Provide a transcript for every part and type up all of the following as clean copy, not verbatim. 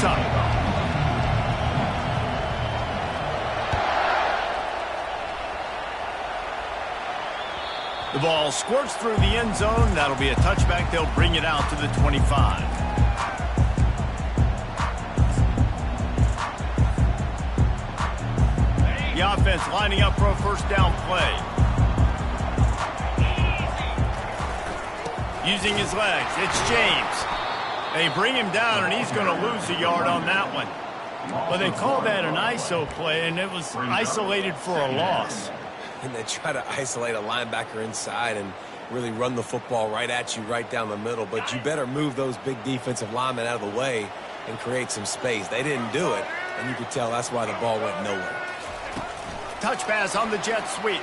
this up. The ball squirts through the end zone. That'll be a touchback. They'll bring it out to the 25. The offense lining up for a first down play. Using his legs, it's James. They bring him down, and he's going to lose a yard on that one. Well, they call that an ISO play, and it was isolated for a loss. And they try to isolate a linebacker inside and really run the football right at you, right down the middle. But you better move those big defensive linemen out of the way and create some space. They didn't do it, and you could tell that's why the ball went nowhere. Touch pass on the jet sweep.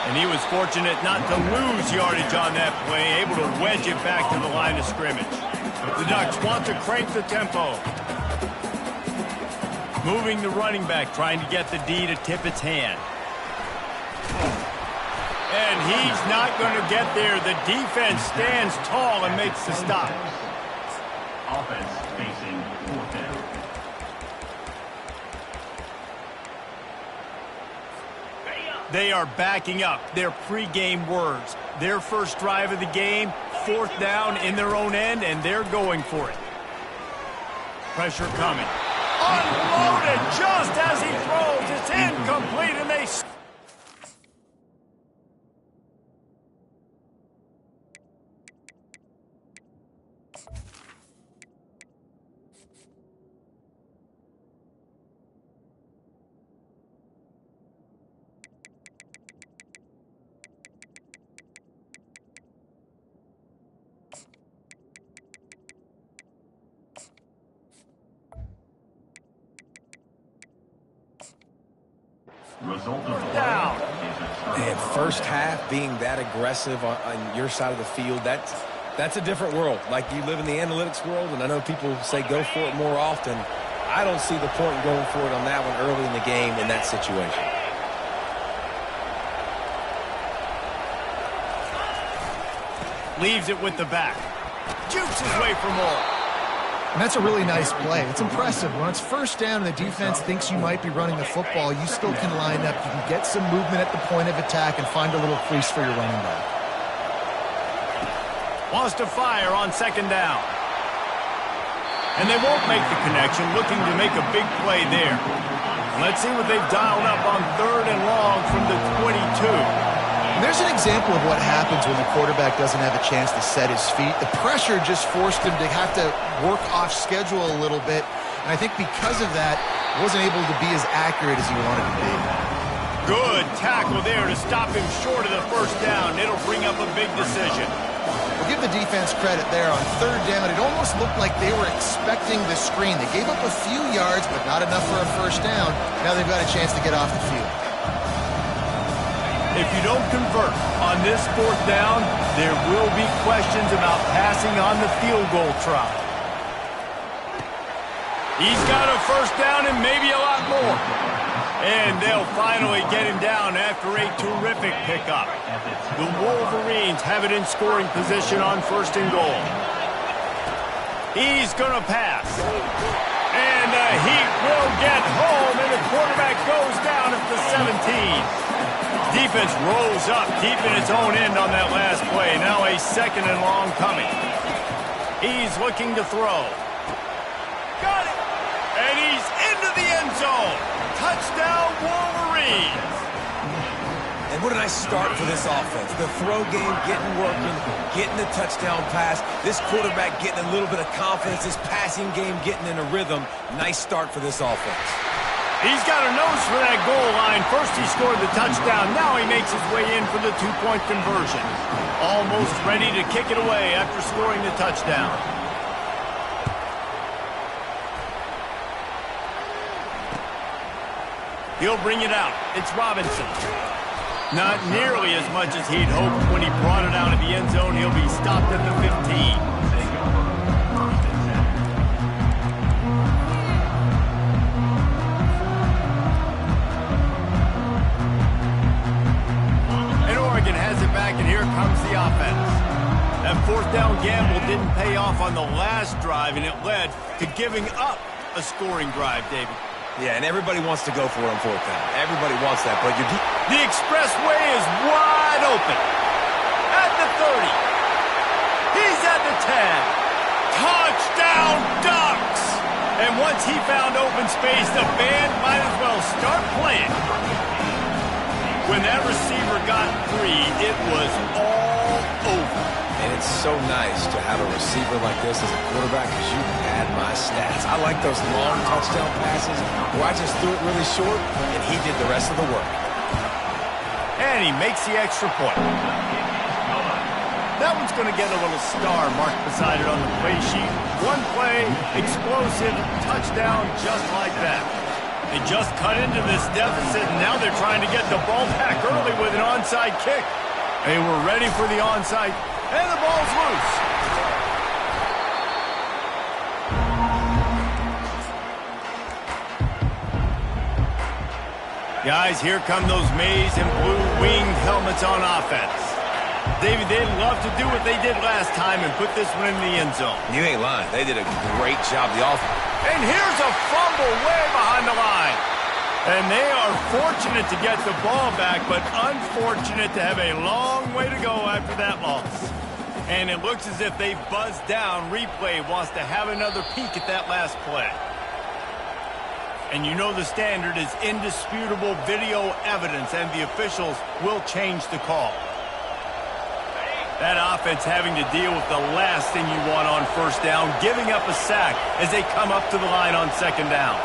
And he was fortunate not to lose yardage on that play, able to wedge it back to the line of scrimmage. The Ducks want to crank the tempo. Moving the running back, trying to get the D to tip its hand. And he's not going to get there. The defense stands tall and makes the stop. Offense facing fourth down. They are backing up their pregame words. Their first drive of the game, fourth down in their own end, and they're going for it. Pressure coming. Unloaded just as he throws. It's incomplete, and they... down. Man, first half being that aggressive on your side of the field, that's a different world. Like, you live in the analytics world, and I know people say go for it more often. I don't see the point in going for it on that one early in the game in that situation. Leaves it with the back. Jukes his way for more. And that's a really nice play. It's impressive. When it's first down and the defense thinks you might be running the football, you still can line up. You can get some movement at the point of attack and find a little crease for your running back. Wants to fire on second down. And they won't make the connection, looking to make a big play there. Let's see what they've dialed up on third and long from the 22. And there's an example of what happens when the quarterback doesn't have a chance to set his feet. The pressure just forced him to have to work off schedule a little bit. And I think because of that, wasn't able to be as accurate as he wanted to be. Good tackle there to stop him short of the first down. It'll bring up a big decision. We'll give the defense credit there on third down. It almost looked like they were expecting the screen. They gave up a few yards, but not enough for a first down. Now they've got a chance to get off the field. If you don't convert on this fourth down, there will be questions about passing on the field goal try. He's got a first down and maybe a lot more. And they'll finally get him down after a terrific pickup. The Wolverines have it in scoring position on first and goal. He's going to pass. And the Heat will get home, and the quarterback goes down at the 17. Defense rolls up, keeping its own end on that last play. Now a second and long coming. He's looking to throw. Got it! And he's into the end zone. Touchdown, Wolverines! And what a nice start for this offense. The throw game getting working, getting the touchdown pass. This quarterback getting a little bit of confidence. This passing game getting in a rhythm. Nice start for this offense. He's got a nose for that goal line. First he scored the touchdown. Now he makes his way in for the two-point conversion. Almost ready to kick it away after scoring the touchdown. He'll bring it out. It's Robinson. Not nearly as much as he'd hoped when he brought it out of the end zone. He'll be stopped at the 15. Has it back, and here comes the offense. That fourth down gamble didn't pay off on the last drive, and it led to giving up a scoring drive, David. Yeah, and everybody wants to go for it on fourth down. Everybody wants that, but the expressway is wide open. At the 30. He's at the 10. Touchdown Ducks! And once he found open space, the band might as well start playing. When that receiver got free, it was all over. And it's so nice to have a receiver like this as a quarterback because you can add my stats. I like those long touchdown passes where I just threw it really short and he did the rest of the work. And he makes the extra point. That one's going to get a little star marked beside it on the play sheet. One play, explosive, touchdown, just like that. They just cut into this deficit, and now they're trying to get the ball back early with an onside kick. They were ready for the onside, and the ball's loose. Guys, here come those maize and blue winged helmets on offense. David, they'd love to do what they did last time and put this one in the end zone. You ain't lying. They did a great job, the offense. And here's a fumble way behind the line. And they are fortunate to get the ball back, but unfortunate to have a long way to go after that loss. And it looks as if they've buzzed down. Replay wants to have another peek at that last play. And you know the standard is indisputable video evidence, and the officials will change the call. That offense having to deal with the last thing you want on first down, giving up a sack as they come up to the line on second down.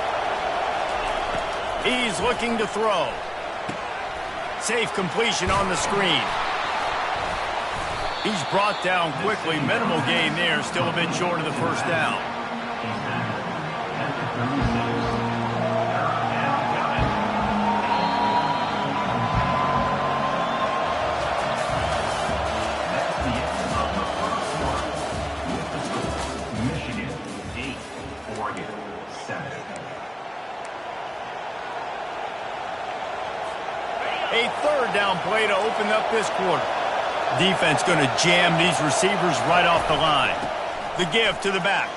He's looking to throw. Safe completion on the screen. He's brought down quickly. Minimal gain there, still a bit short of the first down. A third down play to open up this quarter. Defense going to jam these receivers right off the line. The give to the back.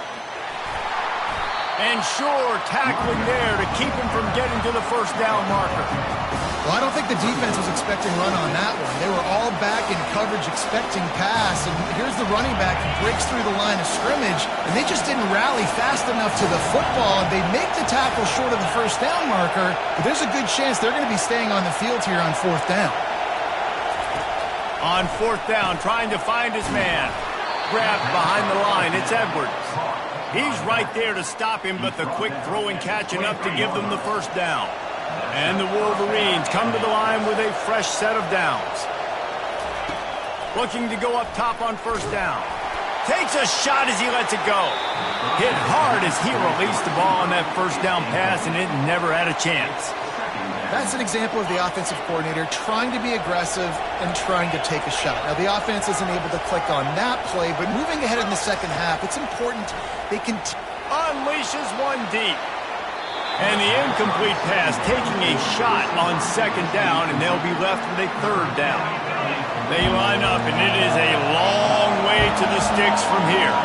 And sure, tackling there to keep him from getting to the first down marker. Well, I don't think the defense was expecting run on that one. They were all back in coverage expecting pass, and here's the running back who breaks through the line of scrimmage, and they just didn't rally fast enough to the football. They make the tackle short of the first down marker, but there's a good chance they're going to be staying on the field here on fourth down. On fourth down, trying to find his man. Grabbed behind the line, it's Edwards. He's right there to stop him, but the quick throw and catch enough to give them the first down. And the Wolverines come to the line with a fresh set of downs. Looking to go up top on first down. Takes a shot as he lets it go. Hit hard as he released the ball on that first down pass, and it never had a chance. That's an example of the offensive coordinator trying to be aggressive and trying to take a shot. Now, the offense isn't able to click on that play, but moving ahead in the second half, it's important they can... Unleashes one deep. And the incomplete pass taking a shot on second down, and they'll be left with a third down. They line up, and it is a long way to the sticks from here.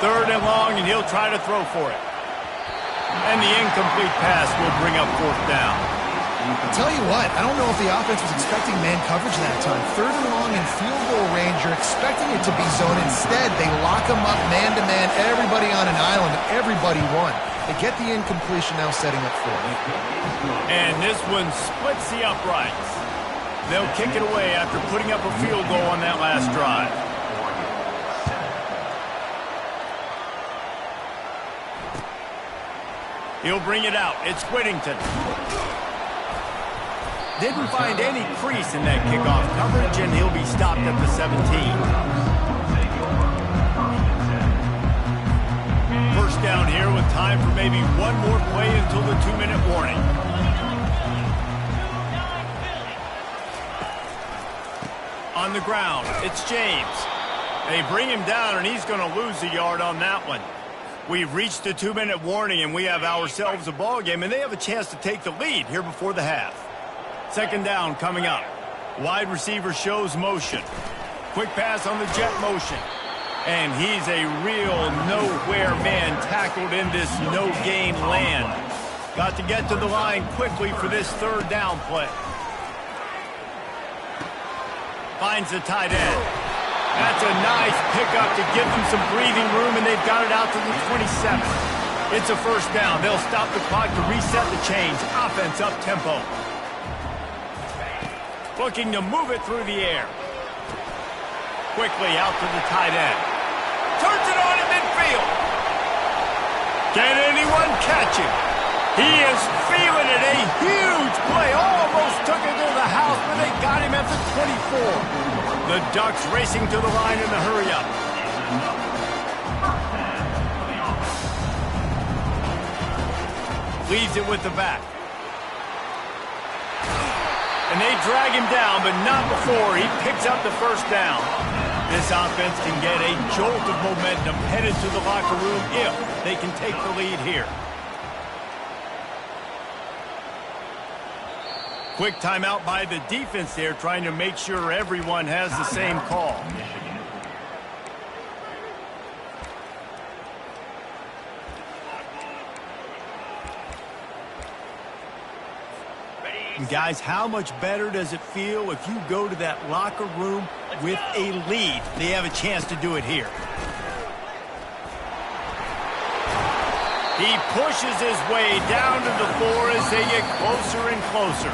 Third and long, and he'll try to throw for it. And the incomplete pass will bring up fourth down. I'll tell you what, I don't know if the offense was expecting man coverage that time. Third and long in field goal range, you're expecting it to be zone. Instead, they lock them up man-to-man, everybody on an island, everybody won. They get the incompletion now setting up for it. And this one splits the uprights. They'll kick it away after putting up a field goal on that last drive. He'll bring it out. It's Whittington. Didn't find any crease in that kickoff coverage, and he'll be stopped at the 17. First down here with time for maybe one more play until the 2-minute warning. On the ground, it's James. They bring him down, and he's going to lose a yard on that one. We've reached the 2-minute warning, and we have ourselves a ball game, and they have a chance to take the lead here before the half. Second down coming up. Wide receiver shows motion. Quick pass on the jet motion. And he's a real nowhere man tackled in this no-gain land. Got to get to the line quickly for this third down play. Finds the tight end. That's a nice pickup to give them some breathing room, and they've got it out to the 27. It's a first down. They'll stop the clock to reset the chains. Offense up-tempo. Looking to move it through the air. Quickly out to the tight end. Turns it on in midfield. Can anyone catch him? He is feeling it. A huge play. Almost took it to the house, but they got him at the 24. The Ducks racing to the line in the hurry-up. Leaves it with the back. And they drag him down, but not before he picks up the first down. This offense can get a jolt of momentum headed to the locker room if they can take the lead here. Quick timeout by the defense there, trying to make sure everyone has the same call. And guys, how much better does it feel if you go to that locker room with a lead? They have a chance to do it here. He pushes his way down to the floor as they get closer and closer.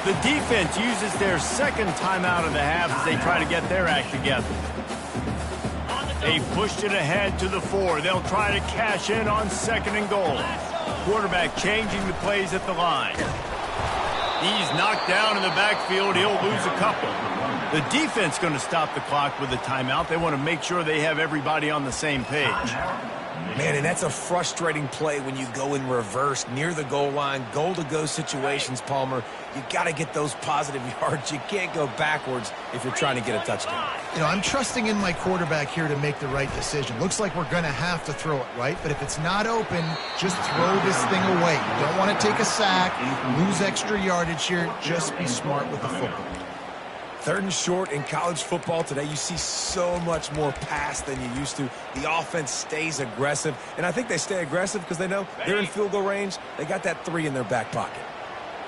The defense uses their second timeout of the half as they try to get their act together. They pushed it ahead to the 4. They'll try to cash in on 2nd and goal. Quarterback changing the plays at the line. He's knocked down in the backfield. He'll lose a couple. The defense going to stop the clock with a timeout. They want to make sure they have everybody on the same page. Man, and that's a frustrating play when you go in reverse near the goal line, goal-to-go situations, Palmer. You got to get those positive yards. You can't go backwards if you're trying to get a touchdown. You know, I'm trusting in my quarterback here to make the right decision. Looks like we're going to have to throw it, right? But if it's not open, just throw this thing away. You don't want to take a sack, lose extra yardage here. Just be smart with the football. 3rd and short in college football today. You see so much more pass than you used to. The offense stays aggressive, and I think they stay aggressive because they know they're in field goal range. They got that 3 in their back pocket.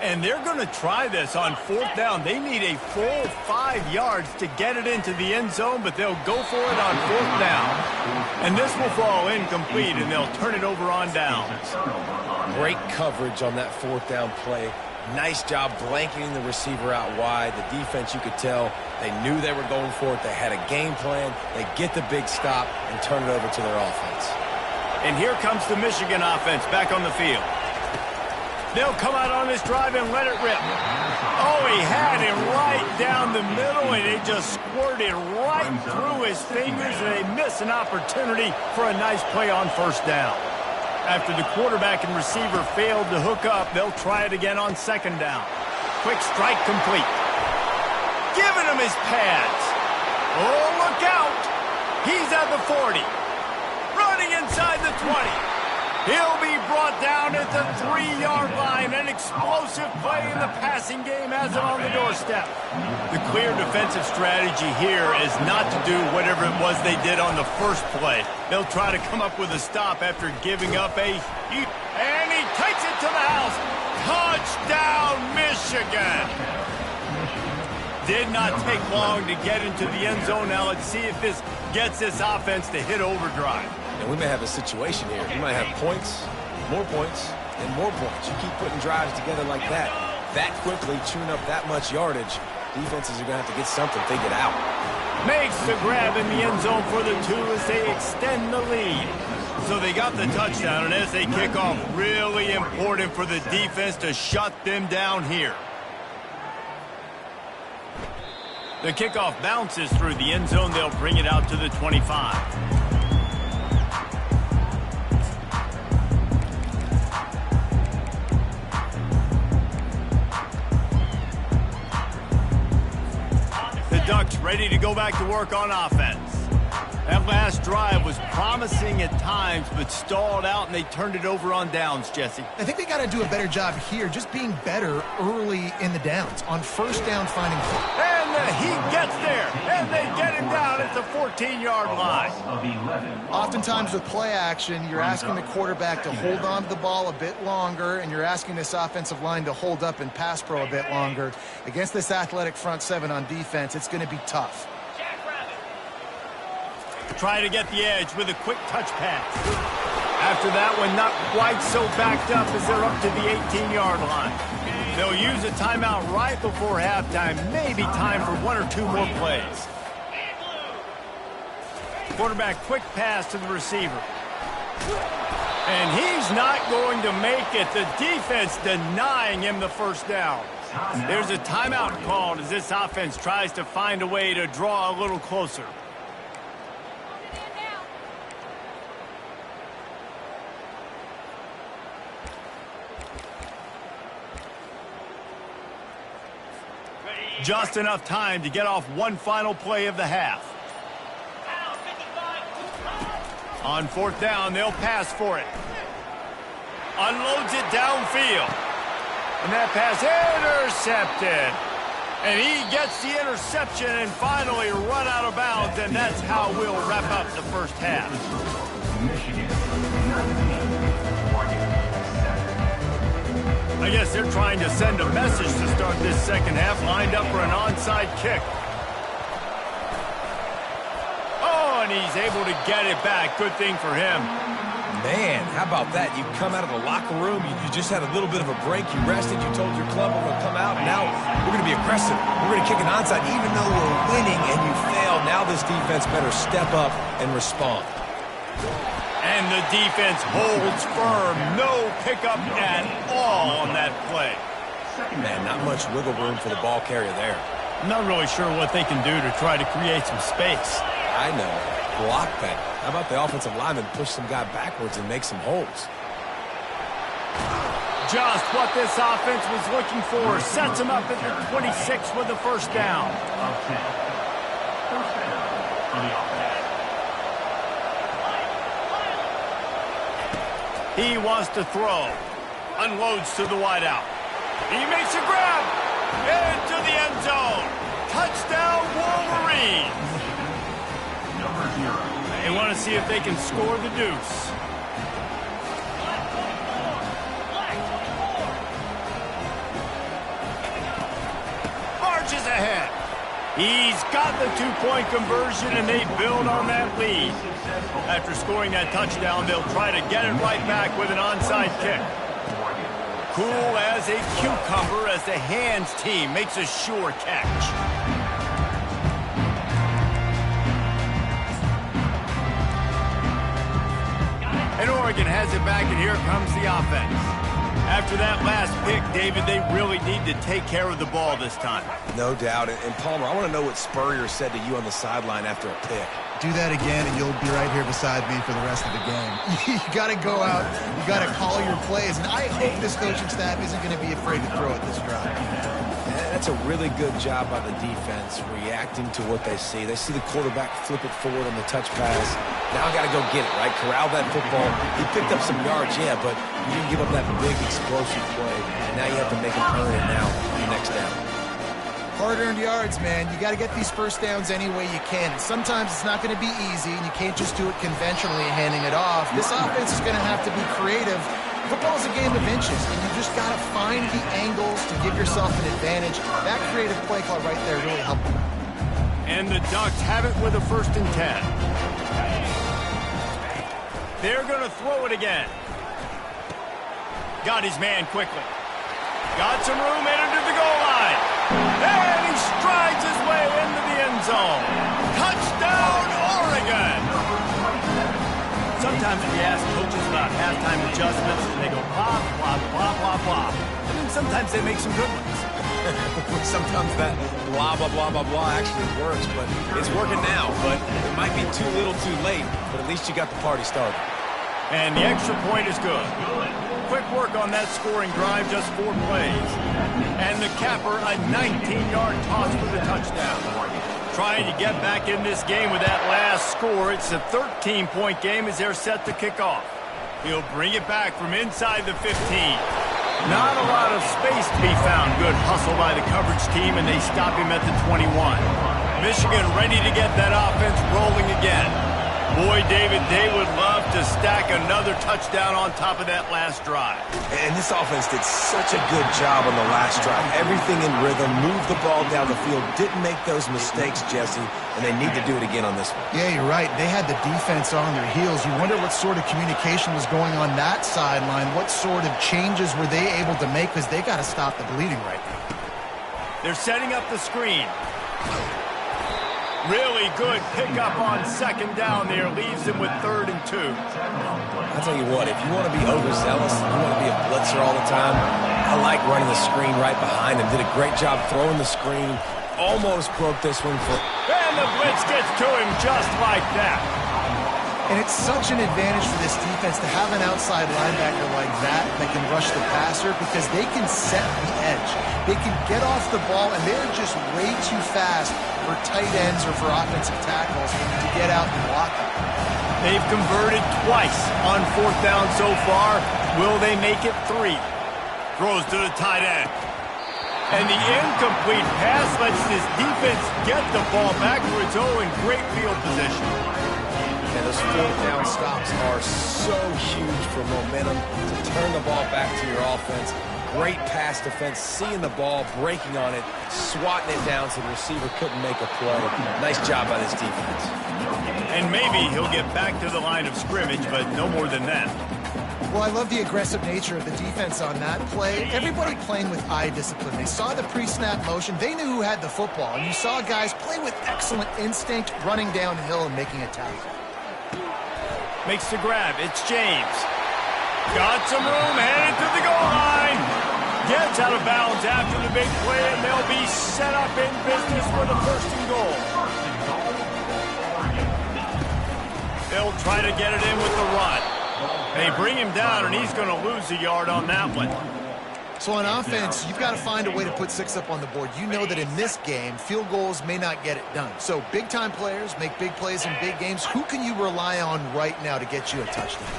And they're going to try this on 4th down. They need a full 5 yards to get it into the end zone, but they'll go for it on 4th down. And this will fall incomplete, and they'll turn it over on downs. Great coverage on that 4th down play. Nice job blanketing the receiver out wide. The defense, you could tell, they knew they were going for it. They had a game plan. They get the big stop and turn it over to their offense. And here comes the Michigan offense back on the field. They'll come out on this drive and let it rip. Oh, he had him right down the middle, and it just squirted right through his fingers, and they miss an opportunity for a nice play on 1st down. After the quarterback and receiver failed to hook up, they'll try it again on 2nd down. Quick strike complete. Giving him his pads. Oh, look out. He's at the 40. Running inside the 20. He'll be brought down at the 3-yard line. An explosive play in the passing game has it on the doorstep. The clear defensive strategy here is not to do whatever it was they did on the first play. They'll try to come up with a stop after giving up a huge... And he takes it to the house. Touchdown, Michigan! Did not take long to get into the end zone. Now let's see if this gets this offense to hit overdrive. And we may have a situation here. We might have points, and more points. You keep putting drives together like that quickly, chewing up that much yardage, defenses are going to have to get something figured out. Makes the grab in the end zone for the 2 as they extend the lead. So they got the touchdown, and as they kick off, really important for the defense to shut them down here. The kickoff bounces through the end zone. They'll bring it out to the 25. The Ducks ready to go back to work on offense. That last drive was promising at times, but stalled out, and they turned it over on downs, Jesse. I think they got to do a better job here, just being better early in the downs. On first down, finding... And he gets there, and they get him down at the 14-yard line. Oftentimes with play action, you're asking the quarterback to hold on to the ball a bit longer, and you're asking this offensive line to hold up and pass pro a bit longer. Against this athletic front seven on defense, it's going to be tough. Try to get the edge with a quick touch pass. After that one, not quite so backed up as they're up to the 18-yard line. They'll use a timeout right before halftime, maybe time for one or two more plays. Quarterback quick pass to the receiver. And he's not going to make it. The defense denying him the first down. There's a timeout called as this offense tries to find a way to draw a little closer. Just enough time to get off one final play of the half. On fourth down, they'll pass for it. Unloads it downfield. And that pass intercepted. And he gets the interception and finally run out of bounds, and that's how we'll wrap up the first half. I guess they're trying to send a message to start this second half, lined up for an onside kick. Oh, and he's able to get it back. Good thing for him. Man, how about that? You come out of the locker room, you just had a little bit of a break, you rested, you told your club we're going to come out, and now we're going to be aggressive. We're going to kick an onside even though we're winning and you fail. Now this defense better step up and respond. And the defense holds firm. No pickup at all on that play. Man, not much wiggle room for the ball carrier there. I'm not really sure what they can do to try to create some space. I know. Block that. How about the offensive lineman push some guy backwards and make some holes? Just what this offense was looking for. Sets him up at the 26 with the first down. First down for the offense. He wants to throw. Unloads to the wideout. He makes a grab. Into the end zone. Touchdown, Wolverines. Number 0. They want to see if they can score the deuce. Marches ahead. He's got the two-point conversion, and they build on that lead. After scoring that touchdown, they'll try to get it right back with an onside kick. Cool as a cucumber as the hands team makes a sure catch. And Oregon has it back, and here comes the offense. After that last pick, David, they really need to take care of the ball this time. No doubt. And Palmer, I want to know what Spurrier said to you on the sideline after a pick. Do that again, and you'll be right here beside me for the rest of the game. You got to go out. You got to call your plays. And I hope this coaching staff isn't going to be afraid to throw at this drive. That's a really good job by the defense, reacting to what they see. They see the quarterback flip it forward on the touch pass. Now I got to go get it, right? Corral that football. He picked up some yards, yeah, but you didn't give up that big explosive play. And now you have to make him earn it now on the next down. Hard-earned yards, man. You got to get these first downs any way you can. And sometimes it's not going to be easy, and you can't just do it conventionally handing it off. This offense is going to have to be creative. Football is a game of inches, and you just got to find the angles to give yourself an advantage. That creative play call right there really helped them. And the Ducks have it with a 1st and 10. They're going to throw it again. Got his man quickly. Got some room into the goal line. And he strides his way into the end zone. Touchdown, Oregon! Sometimes if you ask coaches about halftime adjustments, they go blah, blah, blah, blah, blah. And then sometimes they make some good ones. Sometimes that blah, blah, blah, blah, blah actually works, but it's working now. But it might be too little too late, but at least you got the party started. And the extra point is good. Quick work on that scoring drive, just 4 plays. And the capper, a 19-yard toss for the touchdown. trying to get back in this game with that last score. It's a 13-point game as they're set to kick off. He'll bring it back from inside the 15. Not a lot of space to be found. Good hustle by the coverage team, and they stop him at the 21. Michigan ready to get that offense rolling again. Boy, David, they would love to stack another touchdown on top of that last drive. And this offense did such a good job on the last drive. Everything in rhythm, moved the ball down the field, didn't make those mistakes, Jesse, and they need to do it again on this one. Yeah, you're right. They had the defense on their heels. You wonder what sort of communication was going on that sideline. What sort of changes were they able to make, because they got to stop the bleeding right now. They're setting up the screen. Really good pickup on second down there. Leaves them with 3rd and 2. I'll tell you what, if you want to be overzealous, you want to be a blitzer all the time, I like running the screen right behind him. Did a great job throwing the screen. Almost broke this one for... And the blitz gets to him just like that. And it's such an advantage for this defense to have an outside linebacker like that can rush the passer, because they can set the edge. They can get off the ball, and they're just way too fast for tight ends or for offensive tackles to get out and block them. They've converted twice on 4th down so far. Will they make it 3? Throws to the tight end. And the incomplete pass lets this defense get the ball back to its own in great field position. And those 4th down stops are so huge for momentum to turn the ball back to your offense. Great pass defense, seeing the ball, breaking on it, swatting it down so the receiver couldn't make a play. Nice job by this defense. And maybe he'll get back to the line of scrimmage, but no more than that. Well, I love the aggressive nature of the defense on that play. Everybody playing with eye discipline. They saw the pre-snap motion. They knew who had the football. And you saw guys play with excellent instinct, running downhill and making a tackle. Makes the grab. It's James. Got some room, headed to the goal line. Gets out of bounds after the big play, and they'll be set up in business for the 1st and goal. They'll try to get it in with the run. They bring him down, and he's going to lose a yard on that one. So on offense, you've got to find a way to put 6 up on the board. You know that in this game, field goals may not get it done. So big-time players make big plays in big games. Who can you rely on right now to get you a touchdown?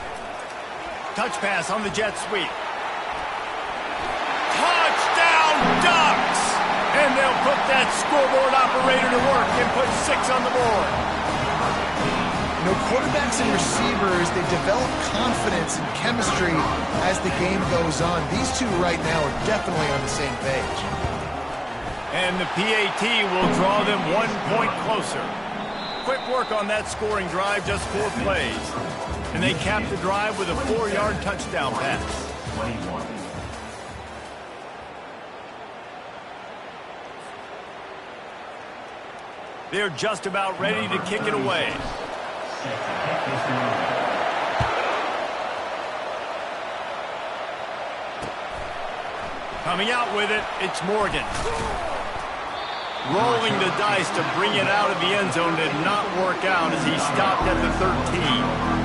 Touch pass on the jet sweep. Touchdown Ducks! And they'll put that scoreboard operator to work and put 6 on the board. You know, quarterbacks and receivers, they develop confidence and chemistry as the game goes on. These two right now are definitely on the same page. And the PAT will draw them 1 point closer. Quick work on that scoring drive, just 4 plays. And they cap the drive with a 4-yard touchdown pass. 21. They're just about ready to kick it away. Coming out with it, it's Morgan. Rolling the dice to bring it out of the end zone did not work out as he stopped at the 13.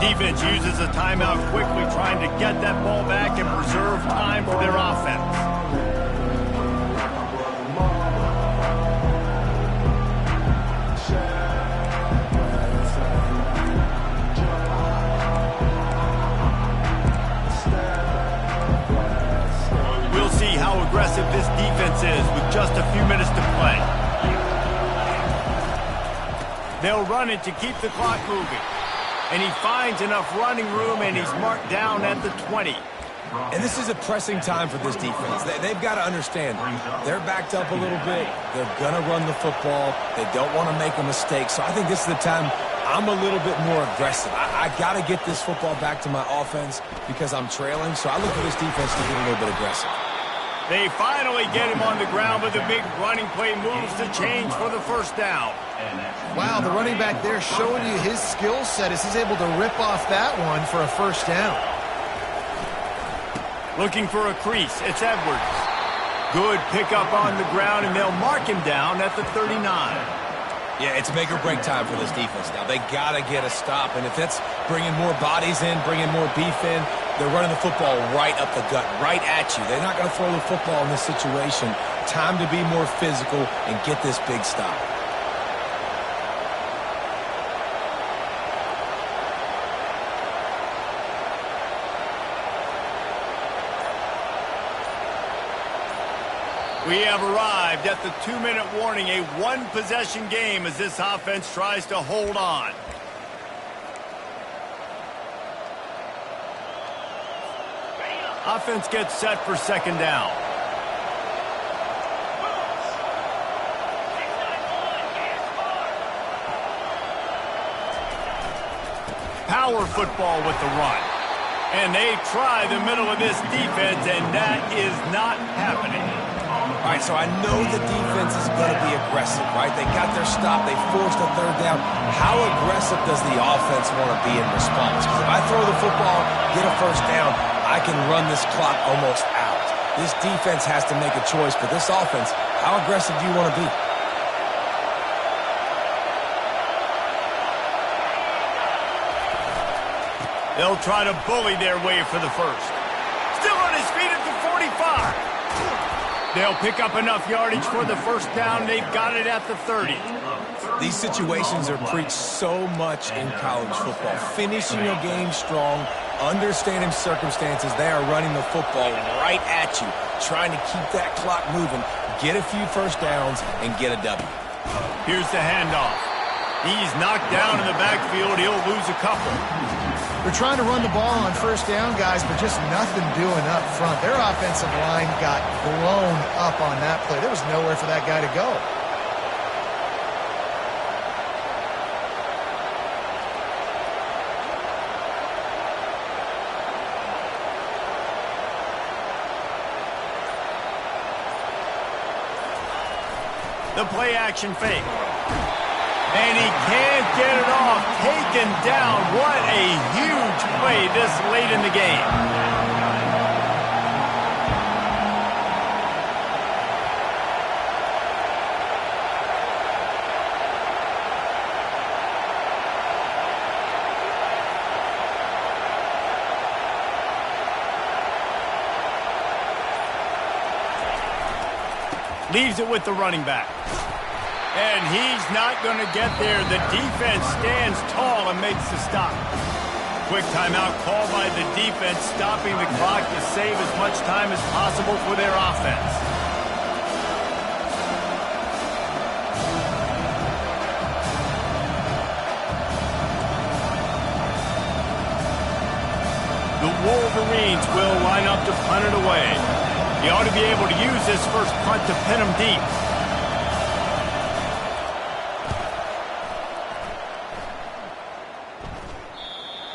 Defense uses a timeout quickly, trying to get that ball back and preserve time for their offense. We'll see how aggressive this defense is with just a few minutes to play. They'll run it to keep the clock moving. And he finds enough running room, and he's marked down at the 20. And this is a pressing time for this defense. They've got to understand, they're backed up a little bit. They're going to run the football. They don't want to make a mistake. So I think this is the time I'm a little bit more aggressive. I got to get this football back to my offense because I'm trailing. So I look for this defense to get a little bit aggressive. They finally get him on the ground, but the big running play moves to change for the 1st down. Wow, the running back there showing you his skill set as he's able to rip off that one for a 1st down. Looking for a crease, it's Edwards. Good pickup on the ground, and they'll mark him down at the 39. Yeah, it's make or break time for this defense now. They got to get a stop, and if that's bringing more bodies in, bringing more beef in, they're running the football right up the gut, right at you. They're not going to throw the football in this situation. Time to be more physical and get this big stop. We have arrived at the 2-minute warning, a one-possession game as this offense tries to hold on. Offense gets set for second down. Power football with the run. And they try the middle of this defense, and that is not happening. All right, so I know the defense is going to be aggressive, right? They got their stop. They forced a third down. How aggressive does the offense want to be in response? Because if I throw the football, get a first down, I can run this clock almost out. This defense has to make a choice, but this offense, how aggressive do you want to be? They'll try to bully their way for the first. Still on his feet at the 45. They'll pick up enough yardage for the first down. They've got it at the 30. These situations are preached so much in college football. Finishing a game strong, understanding circumstances. They are running the football right at you, trying to keep that clock moving, get a few first downs, and get a W. Here's the handoff. He's knocked down in the backfield. He'll lose a couple. They're trying to run the ball on first down, guys, but just nothing doing up front. Their offensive line got blown up on that play. There was nowhere for that guy to go. The play action fake. And he can't get it off. Taken down. What a huge play this late in the game. Leaves it with the running back. And he's not going to get there. The defense stands tall and makes the stop. Quick timeout called by the defense, stopping the clock to save as much time as possible for their offense. The Wolverines will line up to punt it away. He ought to be able to use this first punt to pin him deep.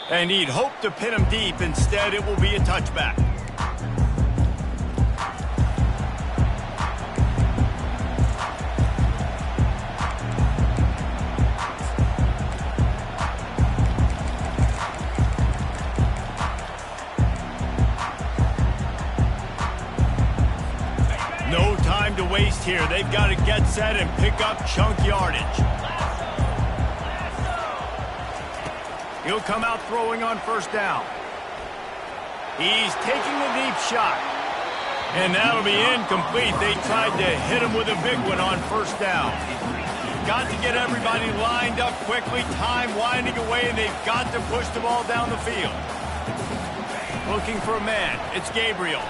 And he'd hope to pin him deep. Instead, it will be a touchback. No time to waste here. They've got to get set and pick up chunk yardage. He'll come out throwing on first down. He's taking the deep shot. And that'll be incomplete. They tried to hit him with a big one on first down. Got to get everybody lined up quickly. Time winding away, and they've got to push the ball down the field. Looking for a man. It's Gabriel.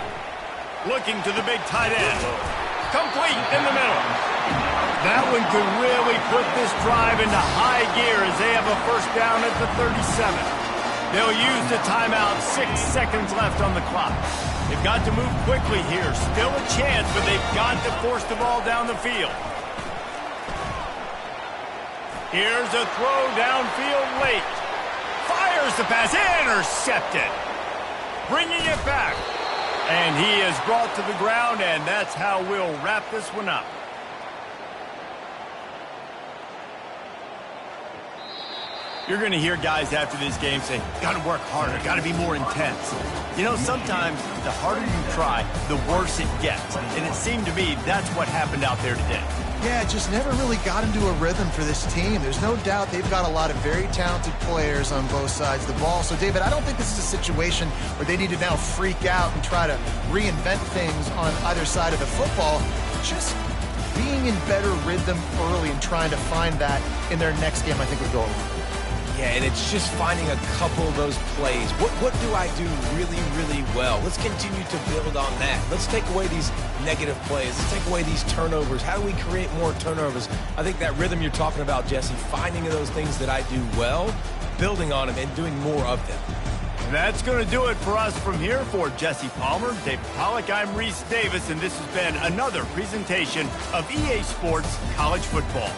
Looking to the big tight end. Complete in the middle. That one could really put this drive into high gear as they have a first down at the 37. They'll use the timeout. 6 seconds left on the clock. They've got to move quickly here. Still a chance, but they've got to force the ball down the field. Here's a throw downfield late. Fires the pass. Intercepted. Bringing it back. And he is brought to the ground, and that's how we'll wrap this one up. You're going to hear guys after this game say, got to work harder, got to be more intense. You know, sometimes the harder you try, the worse it gets. And it seemed to me that's what happened out there today. Yeah, it just never really got into a rhythm for this team. There's no doubt they've got a lot of very talented players on both sides of the ball. So, David, I don't think this is a situation where they need to now freak out and try to reinvent things on either side of the football. Just being in better rhythm early and trying to find that in their next game, I think would go a long way. Yeah, and it's just finding a couple of those plays. What do I do really, really well? Let's continue to build on that. Let's take away these negative plays. Let's take away these turnovers. How do we create more turnovers? I think that rhythm you're talking about, Jesse, finding those things that I do well, building on them, and doing more of them. That's going to do it for us from here. For Jesse Palmer, David Pollack, I'm Reese Davis, and this has been another presentation of EA Sports College Football.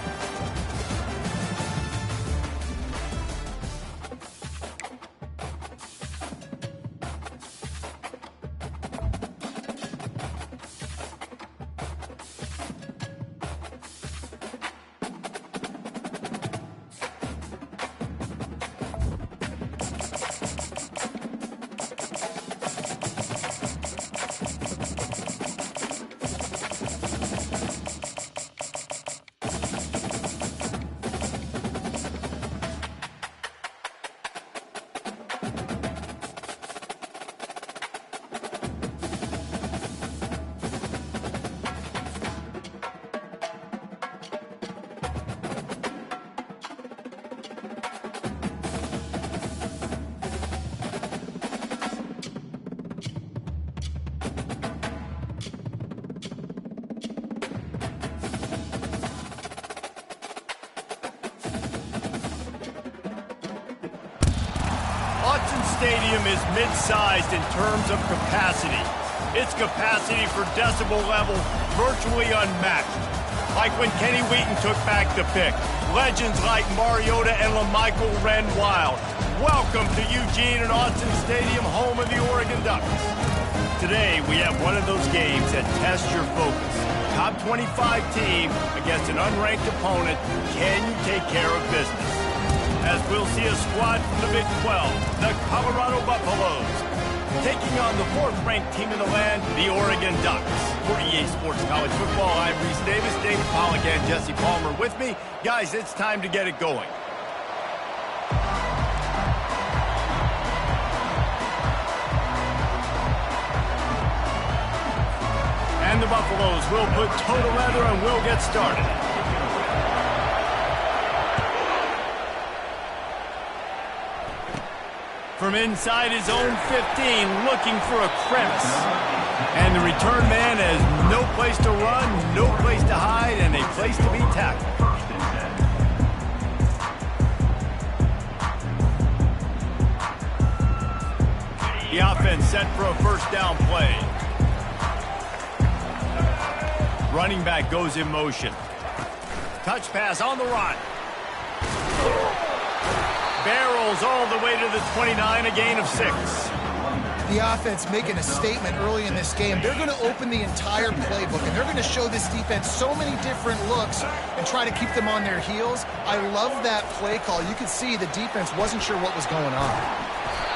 Stadium is mid-sized in terms of capacity. Its capacity for decibel level virtually unmatched. Like when Kenny Wheaton took back the pick. Legends like Mariota and LaMichael ran wild. Welcome to Eugene and Autzen Stadium, home of the Oregon Ducks. Today, we have one of those games that tests your focus. Top 25 team against an unranked opponent. Can you take care of business? As we'll see a squad from the Big 12, the Colorado Buffaloes, taking on the fourth-ranked team in the land, the Oregon Ducks. For EA Sports College Football, I'm Reese Davis, David Pollack, and Jesse Palmer with me. Guys, it's time to get it going. And the Buffaloes will put toe to leather and we'll get started. From inside his own 15, looking for a crevice. And the return man has no place to run, no place to hide, and a place to be tackled. The offense set for a first down play. Running back goes in motion. Touch pass on the run. Barrels all the way to the 29, a gain of 6. The offense making a statement early in this game. They're going to open the entire playbook, and they're going to show this defense so many different looks and try to keep them on their heels. I love that play call. You could see the defense wasn't sure what was going on.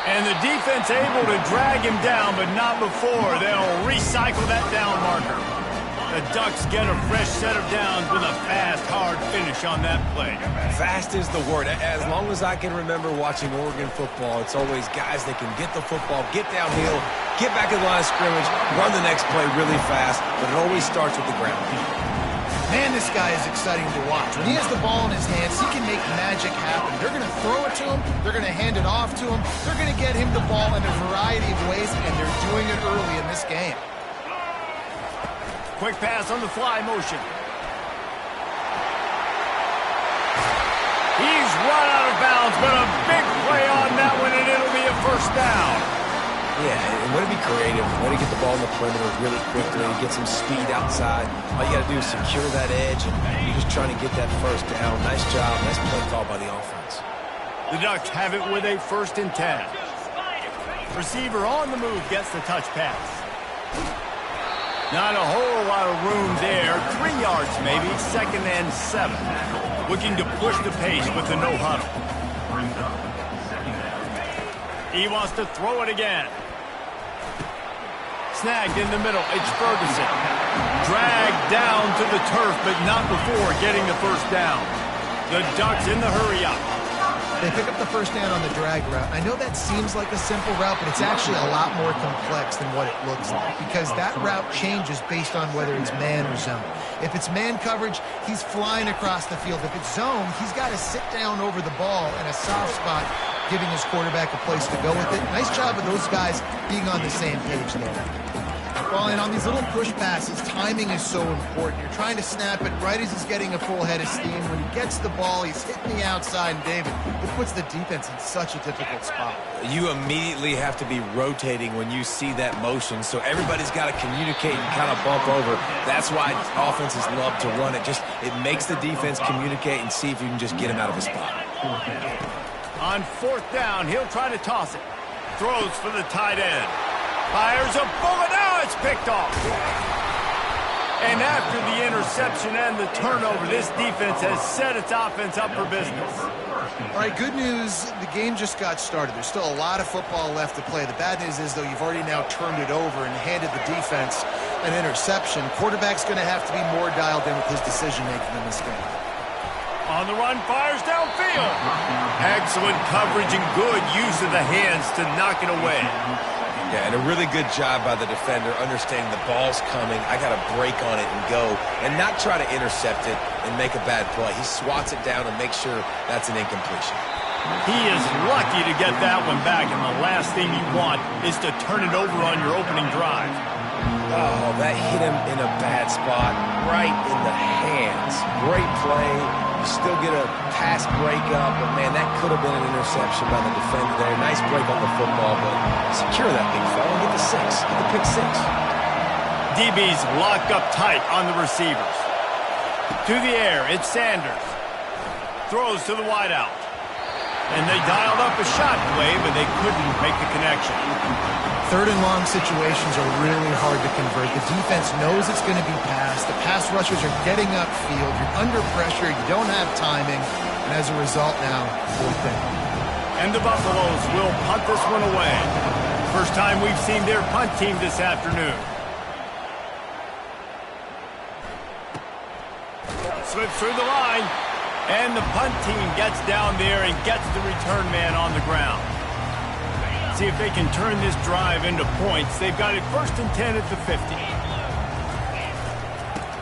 And the defense able to drag him down, but not before. They'll recycle that down marker. The Ducks get a fresh set of downs with a fast, hard finish on that play. Fast is the word. As long as I can remember watching Oregon football, it's always guys that can get the football, get downhill, get back in the line of scrimmage, run the next play really fast, but it always starts with the ground. Man, this guy is exciting to watch. When he has the ball in his hands, he can make magic happen. They're going to throw it to him. They're going to hand it off to him. They're going to get him the ball in a variety of ways, and they're doing it early in this game. Quick pass on the fly motion. He's run out of bounds, but a big play on that one, and it'll be a first down. Yeah, and way to be creative, way to get the ball in the perimeter really quickly, get some speed outside. All you got to do is secure that edge, and you're just trying to get that first down. Nice job, nice play call by the offense. The Ducks have it with a 1st and 10. Receiver on the move gets the touch pass. Not a whole lot of room there. 3 yards maybe, 2nd and 7. Looking to push the pace with the no huddle. Brings up second down. He wants to throw it again. Snagged in the middle. It's Ferguson. Dragged down to the turf, but not before getting the first down. The Ducks in the hurry up. They pick up the first down on the drag route. I know that seems like a simple route, but it's actually a lot more complex than what it looks like because that route changes based on whether it's man or zone. If it's man coverage, he's flying across the field. If it's zone, he's got to sit down over the ball in a soft spot, giving his quarterback a place to go with it. Nice job of those guys being on the same page there. Well, and on these little push passes, timing is so important. You're trying to snap it right as he's getting a full head of steam. When he gets the ball, he's hitting the outside, and David, it puts the defense in such a difficult spot. You immediately have to be rotating when you see that motion, so everybody's got to communicate and kind of bump over. That's why offenses love to run it. It makes the defense communicate and see if you can just get him out of his spot. On fourth down, he'll try to toss it. Throws for the tight end. Fires a bullet. Now it's picked off. And after the interception and the turnover, this defense has set its offense up for business. All right, good news. The game just got started. There's still a lot of football left to play. The bad news is, though, you've already now turned it over and handed the defense an interception. Quarterback's going to have to be more dialed in with his decision-making in this game. On the run, fires downfield. Excellent coverage and good use of the hands to knock it away. Yeah, and a really good job by the defender understanding the ball's coming. I got to break on it and go and not try to intercept it and make a bad play. He swats it down and makes sure that's an incompletion. He is lucky to get that one back, and the last thing you want is to turn it over on your opening drive. Oh, that hit him in a bad spot, right in the hands. Great play. You still get a pass breakup, but, man, that could have been an interception by the defender there. Nice break on the football, but secure that big fella. Get the six. Get the pick six. DB's locked up tight on the receivers. To the air, it's Sanders. Throws to the wideout. And they dialed up a shot play, but they couldn't make the connection. Third and long situations are really hard to convert. The defense knows it's going to be passed. The pass rushers are getting upfield. You're under pressure. You don't have timing. And as a result now, fourth down. And the Buffaloes will punt this one away. First time we've seen their punt team this afternoon. Slips through the line. And the punt team gets down there and gets the return man on the ground. See if they can turn this drive into points. They've got it 1st and 10 at the 50.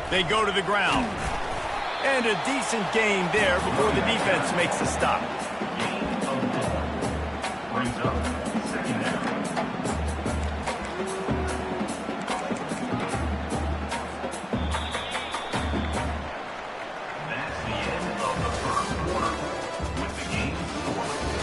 They go to the ground. And a decent gain there before the defense makes the stop. Brings up second down. That's the end of the first quarter with the game scoreless.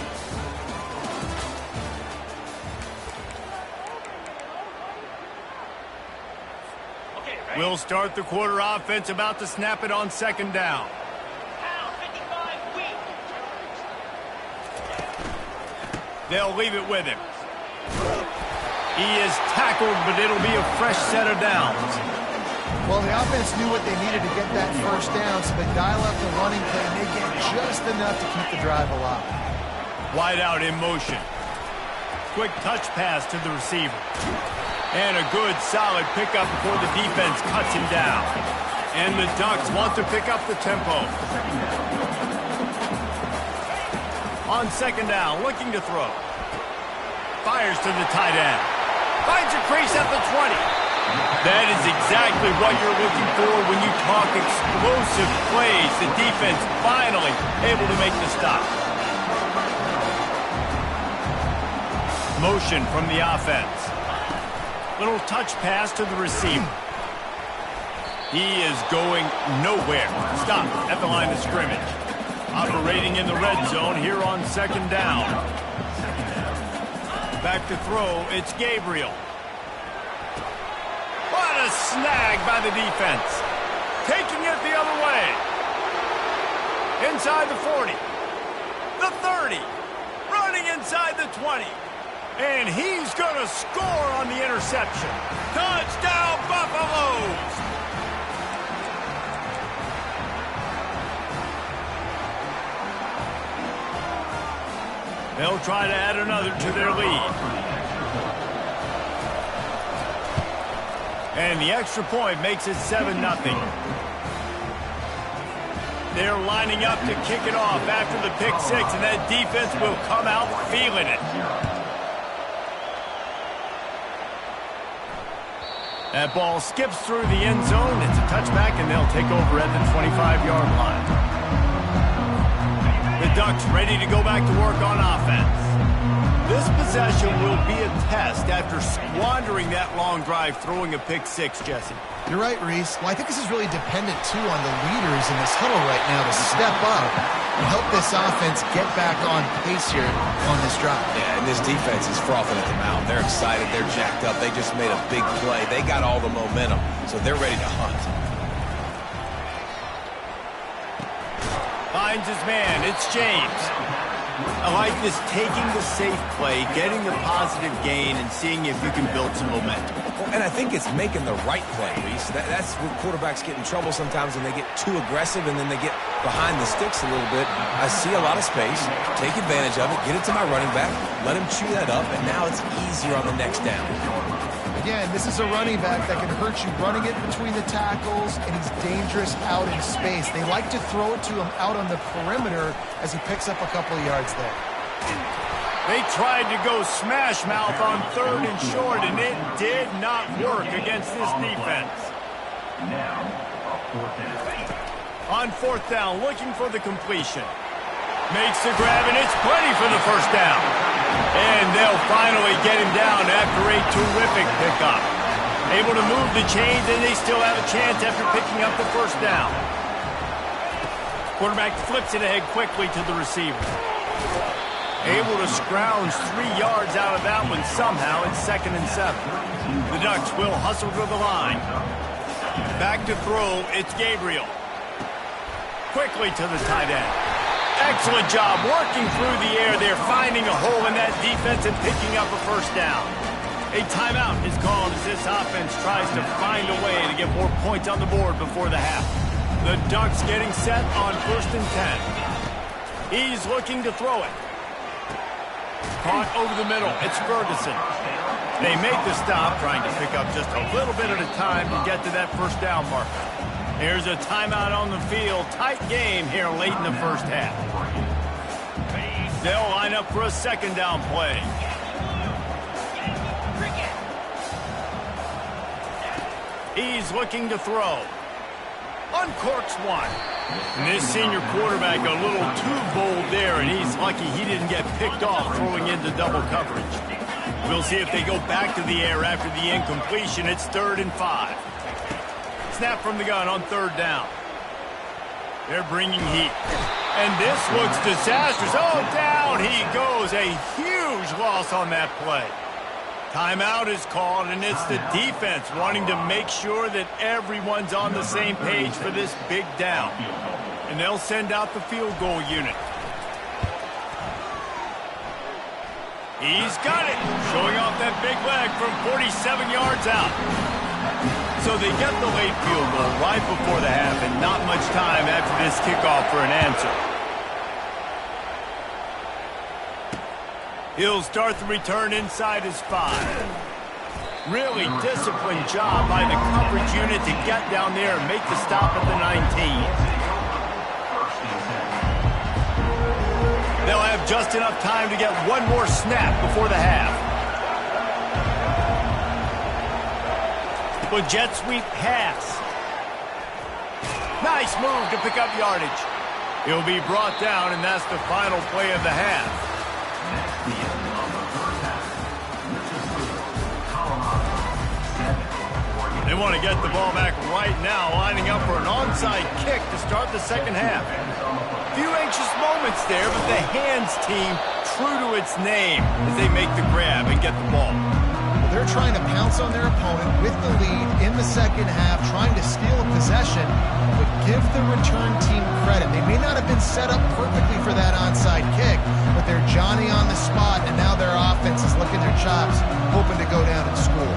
We'll start the quarter offense, about to snap it on second down. They'll leave it with him. He is tackled, but it'll be a fresh set of downs. Well, the offense knew what they needed to get that first down, so they dial up the running play, and they get just enough to keep the drive alive. Wide out in motion. Quick touch pass to the receiver. And a good, solid pickup before the defense cuts him down. And the Ducks want to pick up the tempo. On second down, looking to throw. Fires to the tight end. Finds a crease at the 20. That is exactly what you're looking for when you talk explosive plays. The defense finally able to make the stop. Motion from the offense. Little touch pass to the receiver. He is going nowhere. Stop at the line of scrimmage. Operating in the red zone here on second down. Back to throw, it's Gabriel. What a snag by the defense. Taking it the other way. Inside the 40. The 30. Running inside the 20. And he's going to score on the interception. Touchdown, Buffaloes! They'll try to add another to their lead. And the extra point makes it 7-0. They're lining up to kick it off after the pick six, and that defense will come out feeling it. That ball skips through the end zone. It's a touchback, and they'll take over at the 25-yard line. The Ducks ready to go back to work on offense. This possession will be a test after squandering that long drive throwing a pick six, Jesse. You're right, Reese. Well, I think this is really dependent, too, on the leaders in this huddle right now to step up and help this offense get back on pace here on this drive. Yeah, and this defense is frothing at the mouth. They're excited. They're jacked up. They just made a big play. They got all the momentum, so they're ready to hunt. Finds his man. It's James. I like this, taking the safe play, getting the positive gain, and seeing if you can build some momentum. Well, and I think it's making the right play, Reese. That's where quarterbacks get in trouble sometimes when they get too aggressive and then they get behind the sticks a little bit. I see a lot of space. Take advantage of it. Get it to my running back. Let him chew that up, and now it's easier on the next down. Again, this is a running back that can hurt you running it between the tackles, and he's dangerous out in space. They like to throw it to him out on the perimeter as he picks up a couple of yards there. They tried to go smash mouth on 3rd and short, and it did not work against this defense. On 4th down, looking for the completion. Makes the grab, and it's plenty for the first down. And they'll finally get him down after a terrific pickup. Able to move the chains, and they still have a chance after picking up the first down. Quarterback flips it ahead quickly to the receiver. Able to scrounge 3 yards out of that one somehow. It's 2nd and 7. The Ducks will hustle to the line. Back to throw, it's Gabriel. Quickly to the tight end. Excellent job working through the air there, finding a hole in that defense and picking up a first down. A timeout is called as this offense tries to find a way to get more points on the board before the half. The Ducks getting set on 1st and 10. He's looking to throw it. Caught over the middle. It's Ferguson. They make the stop, trying to pick up just a little bit at a time to get to that first down marker. Here's a timeout on the field. Tight game here late in the first half. They'll line up for a 2nd down play. He's looking to throw. Uncorks one. And this senior quarterback a little too bold there, and he's lucky he didn't get picked off throwing into double coverage. We'll see if they go back to the air after the incompletion. It's 3rd and 5. Snap from the gun on 3rd down. They're bringing heat. And this looks disastrous. Oh, down he goes. A huge loss on that play. Timeout is called, and it's the defense wanting to make sure that everyone's on the same page for this big down. And they'll send out the field goal unit. He's got it. Showing off that big leg from 47 yards out. So they get the late field goal right before the half, and not much time after this kickoff for an answer. He'll start the return inside his 5. Really disciplined job by the coverage unit to get down there and make the stop at the 19. They'll have just enough time to get one more snap before the half. Well, jet sweep pass. Nice move to pick up yardage. He'll be brought down, and that's the final play of the half. They want to get the ball back right now, lining up for an onside kick to start the 2nd half. A few anxious moments there, but the hands team true to its name as they make the grab and get the ball. They're trying to pounce on their opponent with the lead in the 2nd half, trying to steal a possession, but give the return team credit. They may not have been set up perfectly for that onside kick, but they're Johnny on the spot, and now their offense is licking their chops, hoping to go down and score.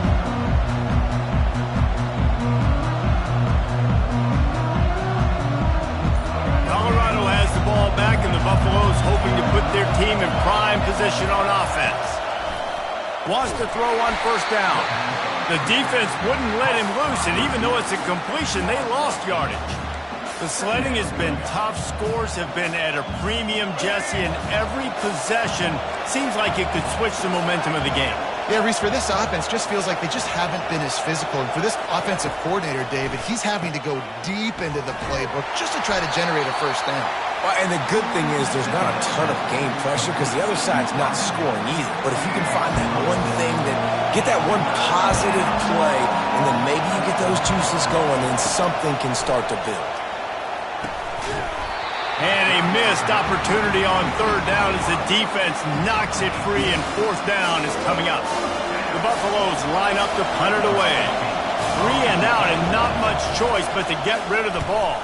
Colorado has the ball back, and the Buffaloes hoping to put their team in prime position Wants to throw on first down. The defense wouldn't let him loose, and even though it's a completion, they lost yardage. The sledding has been tough. Scores have been at a premium, Jesse, and every possession seems like it could switch the momentum of the game. Yeah, Reese, for this offense, just feels like they just haven't been as physical. And for this offensive coordinator, David, he's having to go deep into the playbook just to try to generate a first down. Well, and the good thing is there's not a ton of game pressure because the other side's not scoring either. But if you can find that one thing, get that one positive play, and then maybe you get those juices going, and something can start to build. And a missed opportunity on third down as the defense knocks it free, and fourth down is coming up. The Buffaloes line up to punt it away. 3 and out, and not much choice but to get rid of the ball.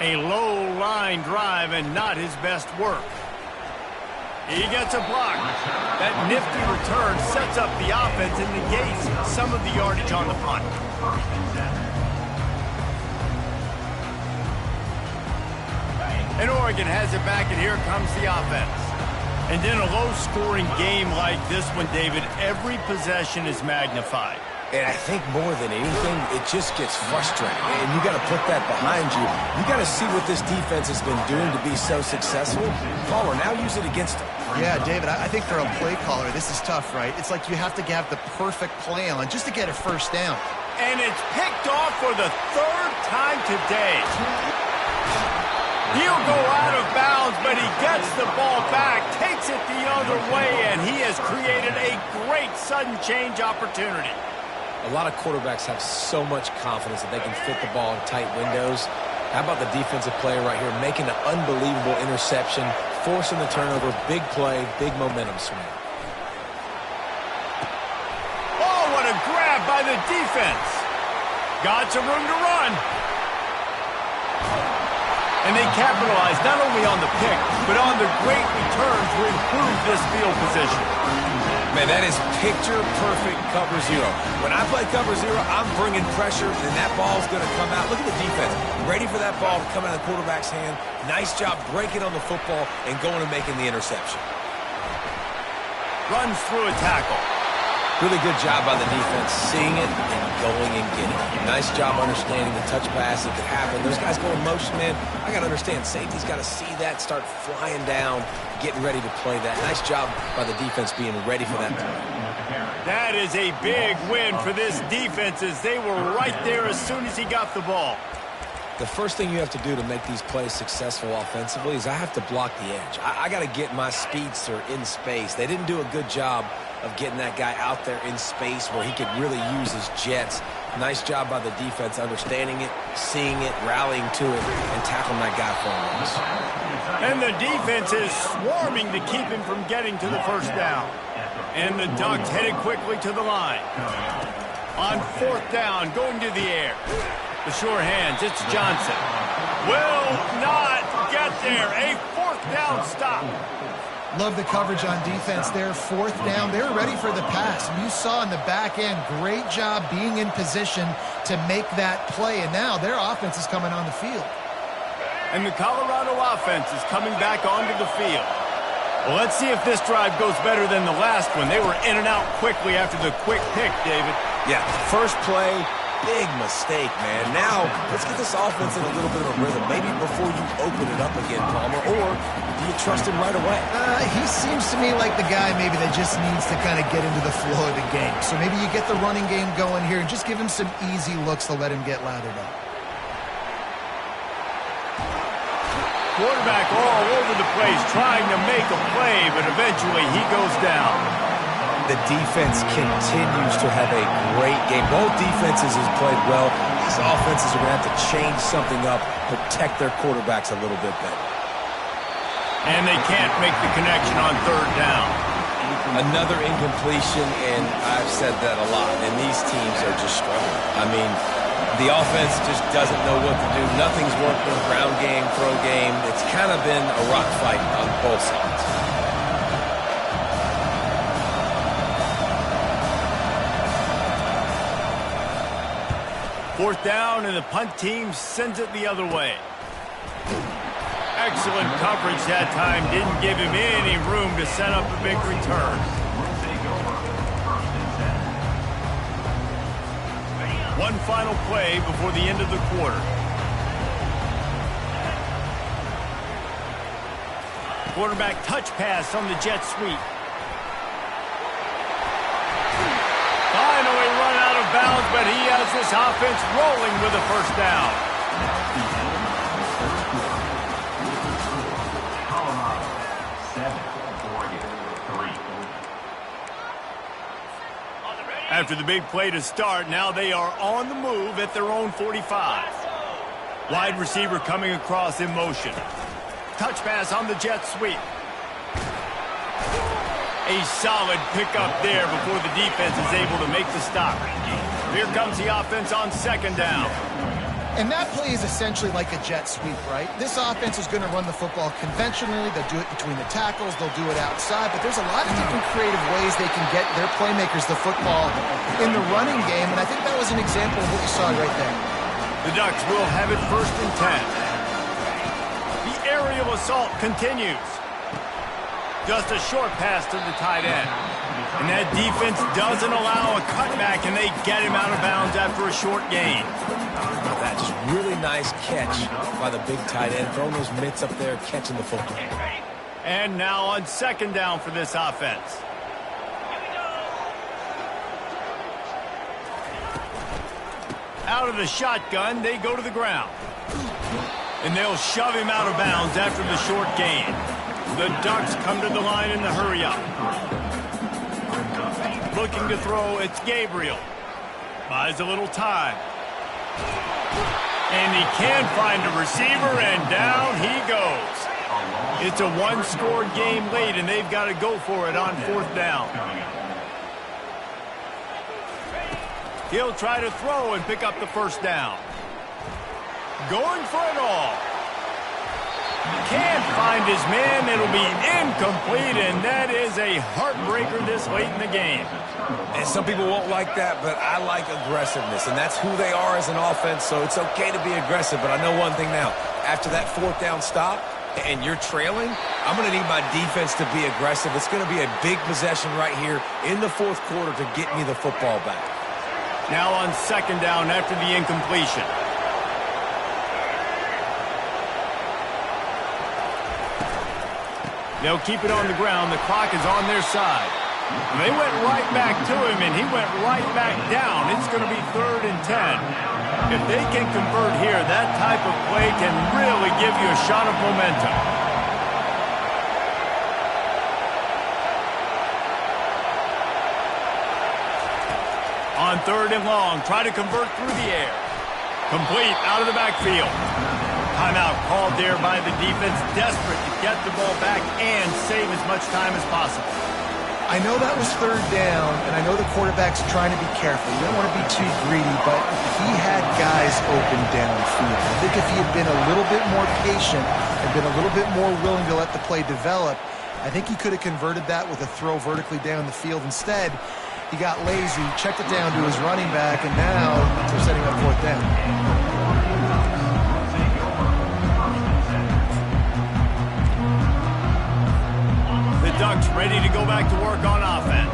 A low line drive and not his best work. He gets a block. That nifty return sets up the offense and negates some of the yardage on the punt. And Oregon has it back, and here comes the offense. And in a low-scoring game like this one, David, every possession is magnified. And I think more than anything, it just gets frustrating. And you got to put that behind you. You got to see what this defense has been doing to be so successful. Palmer, now use it against them. Yeah, David, I think for a play caller, this is tough, right? It's like you have to have the perfect play on just to get a first down. And it's picked off for the third time today. He'll go out of bounds, but he gets the ball back, takes it the other way, and he has created a great sudden change opportunity. A lot of quarterbacks have so much confidence that they can fit the ball in tight windows. How about the defensive player right here making an unbelievable interception, forcing the turnover, big play, big momentum swing. Oh, what a grab by the defense. Got some room to run. And they capitalize not only on the pick, but on the great return to improve this field position. Man, that is picture-perfect cover zero. When I play cover zero, I'm bringing pressure, and that ball's going to come out. Look at the defense. Ready for that ball to come out of the quarterback's hand. Nice job breaking on the football and going and making the interception. Runs through a tackle. Really good job by the defense, seeing it and going and getting it. Nice job understanding the touch pass that could happen. Those guys go in motion, man. I got to understand, safety's got to see that, start flying down, getting ready to play that. Nice job by the defense being ready for that play. That is a big win for this defense as they were right there as soon as he got the ball. The first thing you have to do to make these plays successful offensively is I have to block the edge. I got to get my speedster in space. They didn't do a good job of getting that guy out there in space where he could really use his jets. Nice job by the defense understanding it, seeing it, rallying to it, and tackling that guy for a loss. And the defense is swarming to keep him from getting to the first down. And the Ducks headed quickly to the line. On fourth down, going to the air. The sure hands, it's Johnson. Will not get there. A fourth down stop. Love the coverage on defense there. Fourth down, they're ready for the pass. You saw in the back end, great job being in position to make that play. And now their offense is coming on the field. And the Colorado offense is coming back onto the field. Well, let's see if this drive goes better than the last one. They were in and out quickly after the quick pick, David. Yeah, first play, big mistake, man. Now, let's get this offense in a little bit of a rhythm. Maybe before you open it up again, Palmer, or do you trust him right away? He seems to me like the guy maybe that just needs to kind of get into the flow of the game. So maybe you get the running game going here and just give him some easy looks to let him get lathered up. Quarterback all over the place trying to make a play, but eventually he goes down. The defense continues to have a great game. Both defenses has played well. These offenses are going to have to change something up, protect their quarterbacks a little bit better. And they can't make the connection on third down. Another incompletion, and I've said that a lot, and these teams are just struggling. I mean, the offense just doesn't know what to do. Nothing's working, ground game, throw game. It's kind of been a rock fight on both sides. Fourth down, and the punt team sends it the other way. Excellent coverage that time. Didn't give him any room to set up a big return. One final play before the end of the quarter. Quarterback touch pass on the jet sweep. Finally run out of bounds, but he has this offense rolling with a first down. After the big play to start, now they are on the move at their own 45. Wide receiver coming across in motion. Touch pass on the jet sweep. A solid pickup there before the defense is able to make the stop. Here comes the offense on second down. And that play is essentially like a jet sweep, right? This offense is going to run the football conventionally. They'll do it between the tackles. They'll do it outside. But there's a lot of different creative ways they can get their playmakers the football in the running game. And I think that was an example of what you saw right there. The Ducks will have it 1st and 10. The aerial assault continues. Just a short pass to the tight end. And that defense doesn't allow a cutback, and they get him out of bounds after a short gain. That just really nice catch by the big tight end, throwing those mitts up there, catching the football. And now on second down for this offense. Out of the shotgun, they go to the ground. And they'll shove him out of bounds after the short gain. The Ducks come to the line in the hurry-up. Looking to throw, it's Gabriel. Buys a little time. And he can find a receiver, and down he goes. It's a one-score game late, and they've got to go for it on 4th down. He'll try to throw and pick up the first down. Going for it all. Can't find his man. It'll be incomplete, and that is a heartbreaker this late in the game. And some people won't like that, but I like aggressiveness, and that's who they are as an offense, so it's okay to be aggressive. But I know one thing now. After that 4th down stop and you're trailing, I'm going to need my defense to be aggressive. It's going to be a big possession right here in the 4th quarter to get me the football back. Now on second down after the incompletion. They'll keep it on the ground. The clock is on their side. They went right back to him, and he went right back down. It's going to be 3rd and 10. If they can convert here, that type of play can really give you a shot of momentum. On 3rd and long, try to convert through the air. Complete out of the backfield. Timeout called there by the defense, desperate to get the ball back and save as much time as possible. I know that was 3rd down, and I know the quarterback's trying to be careful. You don't want to be too greedy, but he had guys open downfield. I think if he had been a little bit more patient and been a little bit more willing to let the play develop, I think he could have converted that with a throw vertically down the field. Instead, he got lazy, checked it down to his running back, and now they're setting up 4th down. Ducks ready to go back to work on offense.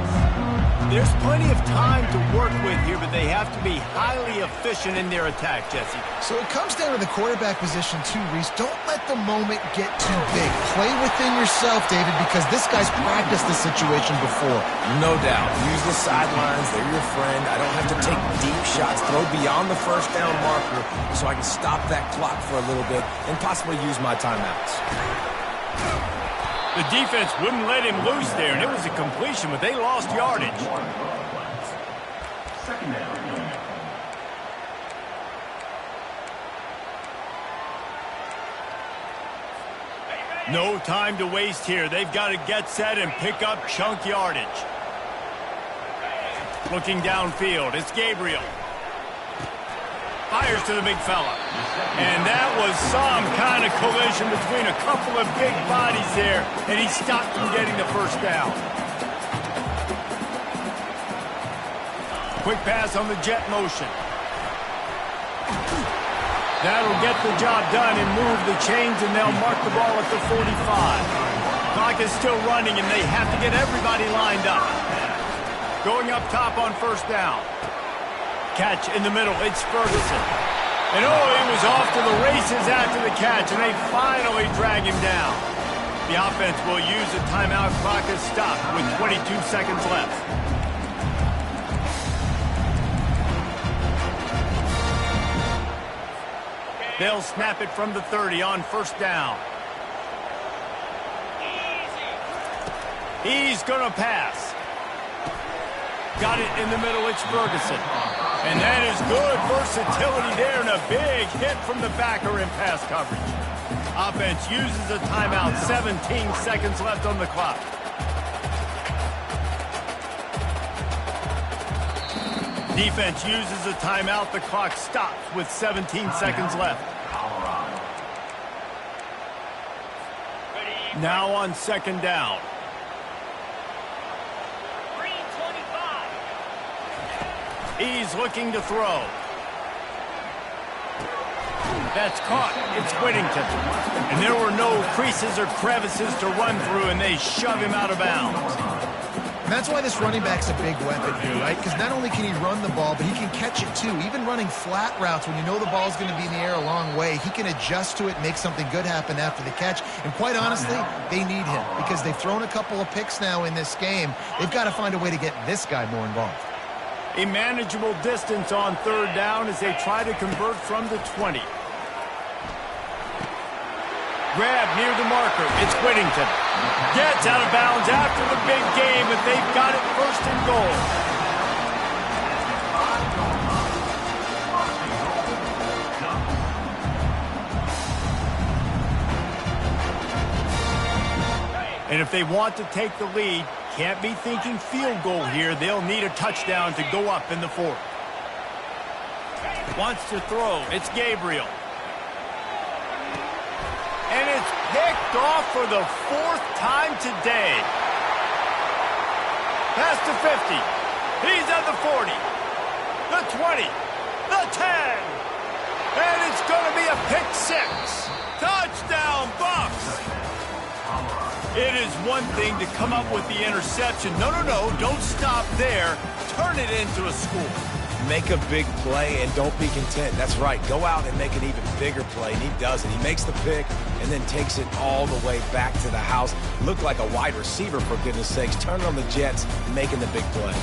There's plenty of time to work with here, but they have to be highly efficient in their attack, Jesse. So it comes down to the quarterback position too, Reese. Don't let the moment get too big. Play within yourself, David, because this guy's practiced this situation before. No doubt. Use the sidelines. They're your friend. I don't have to take deep shots, throw beyond the 1st down marker so I can stop that clock for a little bit and possibly use my timeouts. The defense wouldn't let him loose there, and it was a completion, but they lost yardage. Second down. No time to waste here. They've got to get set and pick up chunk yardage. Looking downfield, it's Gabriel. Fires to the big fella. And that was some kind of collision between a couple of big bodies there, and he stopped from getting the first down. Quick pass on the jet motion. That'll get the job done and move the chains, and they'll mark the ball at the 45. Clock is still running, and they have to get everybody lined up. Going up top on 1st down. catch in the middle. It's Ferguson. And oh, he was off to the races after the catch, and they finally drag him down. The offense will use a timeout. Clock is stopped with 22 seconds left. They'll snap it from the 30 on first down. He's going to pass. Got it in the middle. It's Ferguson. And that is good versatility there, and a big hit from the backer in pass coverage. Offense uses a timeout. 17 seconds left on the clock. Defense uses a timeout. The clock stops with 17 seconds left. Now on second down. He's looking to throw. That's caught. It's Whittington. And there were no creases or crevices to run through, and they shove him out of bounds. And that's why this running back's a big weapon here, right? Because not only can he run the ball, but he can catch it too. Even running flat routes when you know the ball's going to be in the air a long way, he can adjust to it, make something good happen after the catch. And quite honestly, they need him because they've thrown a couple of picks now in this game. They've got to find a way to get this guy more involved. A manageable distance on third down as they try to convert from the 20. Grab near the marker. It's Whittington. Gets out of bounds after the big game, but they've got it first and goal. And if they want to take the lead, can't be thinking field goal here. They'll need a touchdown to go up in the fourth. Wants to throw. It's Gabriel. And it's picked off for the fourth time today. Past the 50. He's at the 40. The 20. The 10. And it's going to be a pick six. Touchdown, Bucks. It is one thing to come up with the interception. No, don't stop there. Turn it into a score. Make a big play and don't be content. That's right. Go out and make an even bigger play, and he does it. He makes the pick and then takes it all the way back to the house. Looked like a wide receiver, for goodness sakes. Turning on the Jets, making the big play.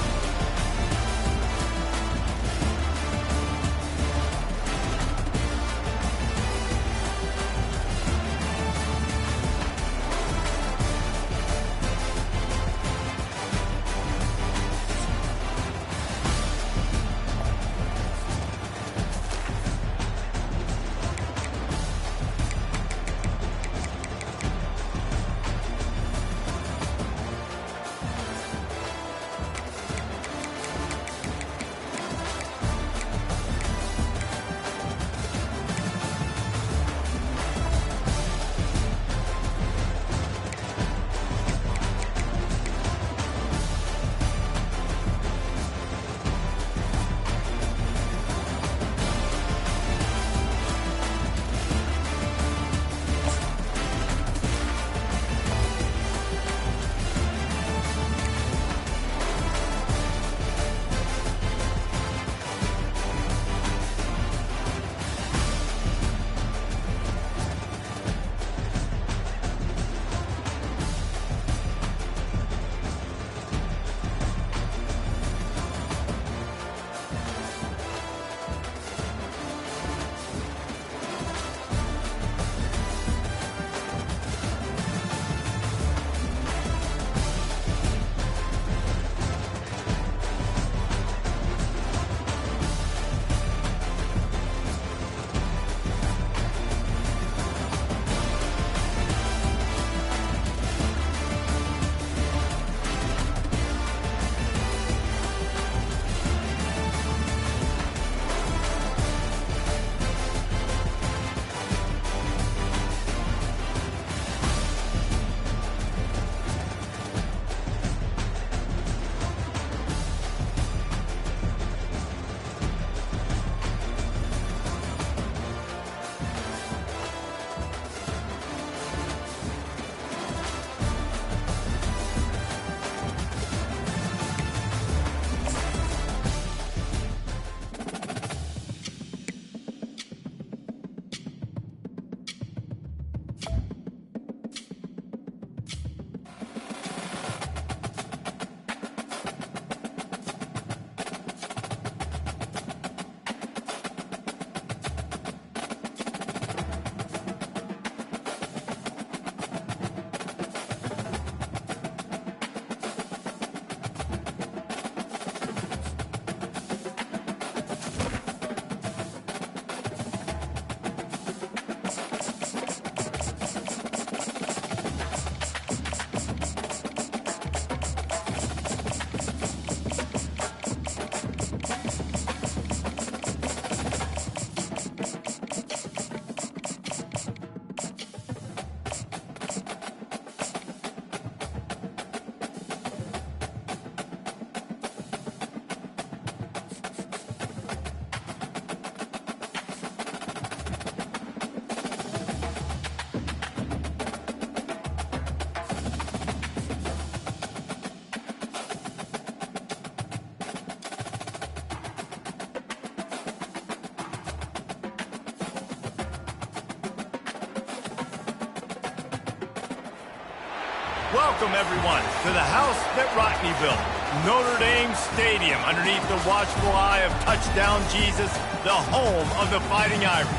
Welcome, everyone, to the house that Rodney built, Notre Dame Stadium, underneath the watchful eye of Touchdown Jesus, the home of the Fighting Irish.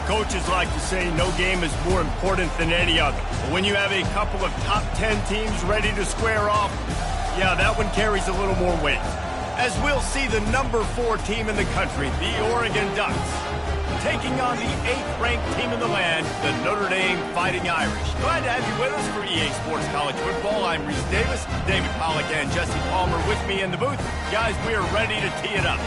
Coaches like to say no game is more important than any other. But when you have a couple of top 10 teams ready to square off, yeah, that one carries a little more weight. As we'll see the number 4 team in the country, the Oregon Ducks, taking on the 8th-ranked team in the land, the Notre Dame Fighting Irish. Glad to have you with us for EA Sports College Football. I'm Reese Davis, David Pollack, and Jesse Palmer with me in the booth. Guys, we are ready to tee it up.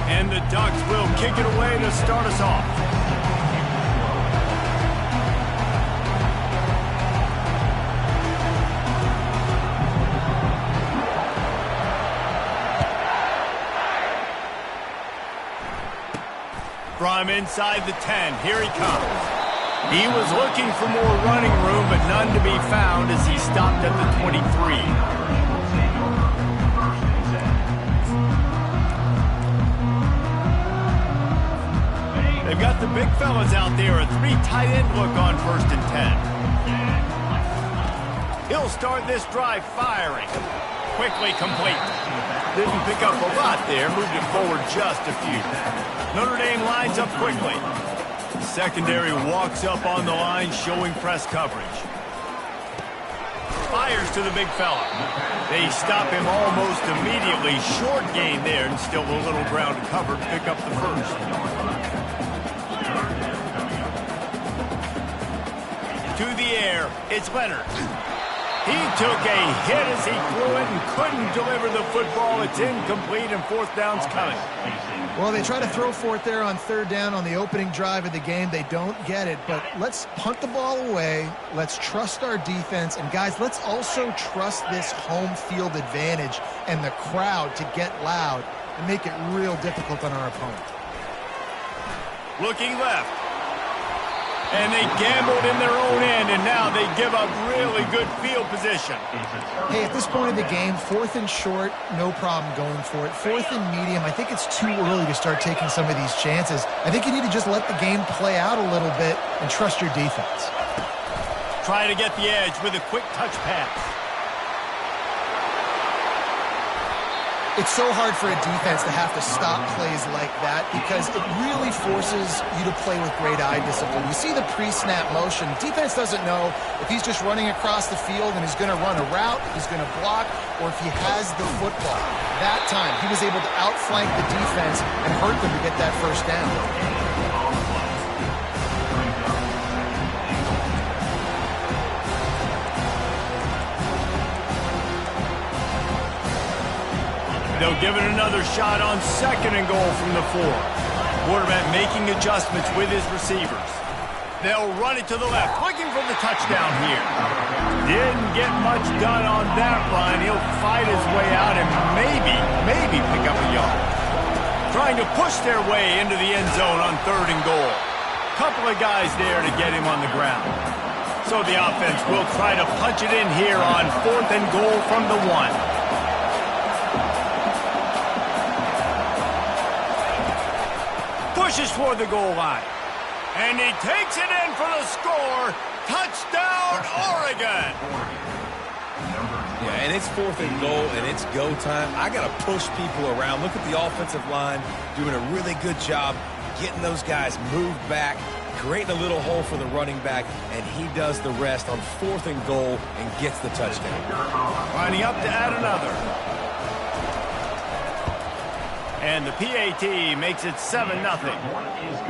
And the Ducks will kick it away to start us off. From inside the 10, here he comes. He was looking for more running room, but none to be found as he stopped at the 23. They've got the big fellas out there, a 3 tight end look on 1st and 10. He'll start this drive firing. Quickly complete. Didn't pick up a lot there, moved it forward just a few. Notre Dame lines up quickly. Secondary walks up on the line, showing press coverage. Fires to the big fella. They stop him almost immediately. Short gain there, and still a little ground to cover to pick up the first. To the air, it's Leonard. He took a hit as he threw it and couldn't deliver the football. It's incomplete and 4th down's coming. Well, they try to throw for it there on 3rd down on the opening drive of the game. They don't get it, but let's punt the ball away. Let's trust our defense. And, guys, let's also trust this home field advantage and the crowd to get loud and make it real difficult on our opponent. Looking left. And they gambled in their own end, and now they give up really good field position. Hey, at this point of the game, 4th and short, no problem going for it. 4th and medium, I think it's too early to start taking some of these chances. I think you need to just let the game play out a little bit and trust your defense. Try to get the edge with a quick touch pass. It's so hard for a defense to have to stop plays like that because it really forces you to play with great eye discipline. You see the pre-snap motion. Defense doesn't know if he's just running across the field and he's going to run a route, if he's going to block, or if he has the football. That time, he was able to outflank the defense and hurt them to get that first down. They'll give it another shot on 2nd and goal from the 4. Quarterback making adjustments with his receivers. They'll run it to the left, looking for the touchdown here. Didn't get much done on that run. He'll fight his way out and maybe pick up a yard. Trying to push their way into the end zone on 3rd and goal. Couple of guys there to get him on the ground. So the offense will try to punch it in here on 4th and goal from the 1. Pushes toward the goal line. And he takes it in for the score. Touchdown, Oregon. Yeah, and it's 4th and goal, and it's go time. I got to push people around. Look at the offensive line doing a really good job getting those guys moved back, creating a little hole for the running back, and he does the rest on 4th and goal and gets the touchdown. Lining up to add another. And the PAT makes it 7-0.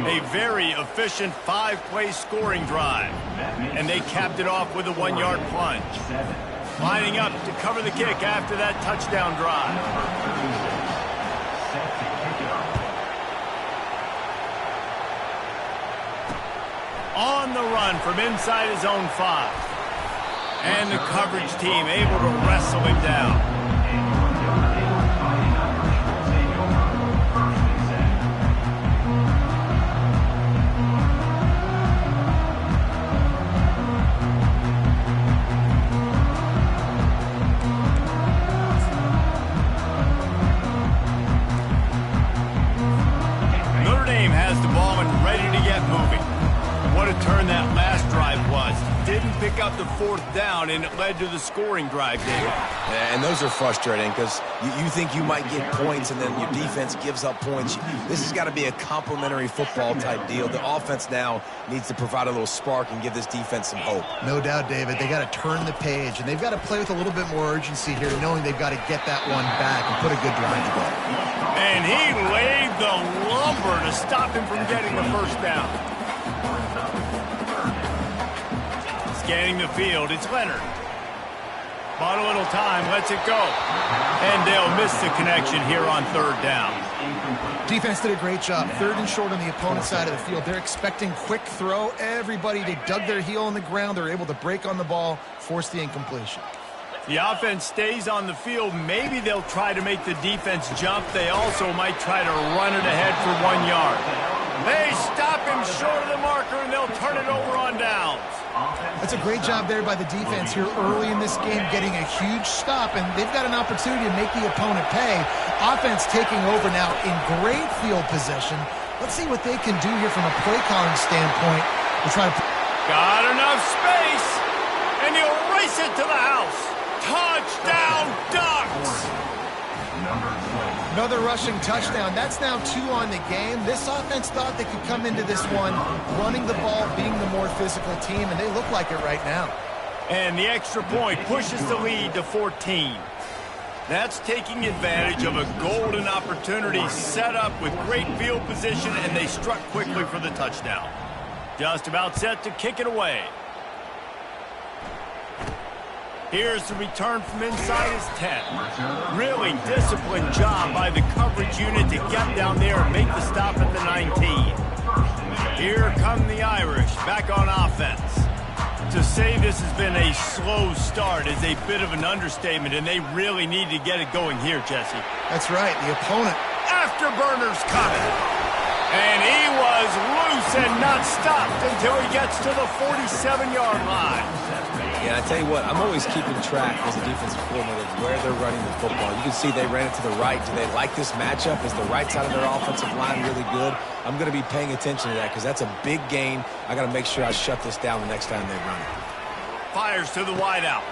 A very efficient 5-play scoring drive. And they capped it off with a 1-yard plunge. Lining up to cover the kick after that touchdown drive. On the run from inside his own 5. And the coverage team able to wrestle him down. ball and ready to get moving. What a turn that last drive was. Didn't pick up the 4th down, and it led to the scoring drive, David. Yeah, and those are frustrating because you think you might get points and then your defense gives up points. This has got to be a complementary football type deal. The offense now needs to provide a little spark and give this defense some hope. No doubt, David. They got to turn the page, and they've got to play with a little bit more urgency here, knowing they've got to get that one back and put a good drive together. And he laid the lumber to stop him from getting the first down. Scanning the field, it's Leonard. Bought a little time, lets it go. And they'll miss the connection here on 3rd down. Defense did a great job. 3rd and short on the opponent's side of the field. They're expecting quick throw. Everybody, they dug their heel on the ground. They're able to break on the ball, force the incompletion. The offense stays on the field. Maybe they'll try to make the defense jump. They also might try to run it ahead for 1 yard. They stop him short of the marker, and they'll turn it over on downs. That's a great job there by the defense here early in this game, getting a huge stop, and they've got an opportunity to make the opponent pay. Offense taking over now in great field possession. Let's see what they can do here from a play calling standpoint. We're trying to... Got enough space, and he'll race it to the house. Touchdown, Ducks! Another rushing touchdown. That's now 2 on the game. This offense thought they could come into this one running the ball, being the more physical team, and they look like it right now. And the extra point pushes the lead to 14. That's taking advantage of a golden opportunity set up with great field position, and they struck quickly for the touchdown. Just about set to kick it away. Here's the return from inside his 10. Really disciplined job by the coverage unit to get down there and make the stop at the 19. Here come the Irish back on offense. To say this has been a slow start is a bit of an understatement, and they really need to get it going here, Jesse. That's right. The opponent. Afterburner's coming. And he was loose and not stopped until he gets to the 47-yard line. Yeah, I tell you what, I'm always keeping track as a defensive coordinator of where they're running the football. You can see they ran it to the right. Do they like this matchup? Is the right side of their offensive line really good? I'm going to be paying attention to that because that's a big gain. I got to make sure I shut this down the next time they run it. Fires to the wideout.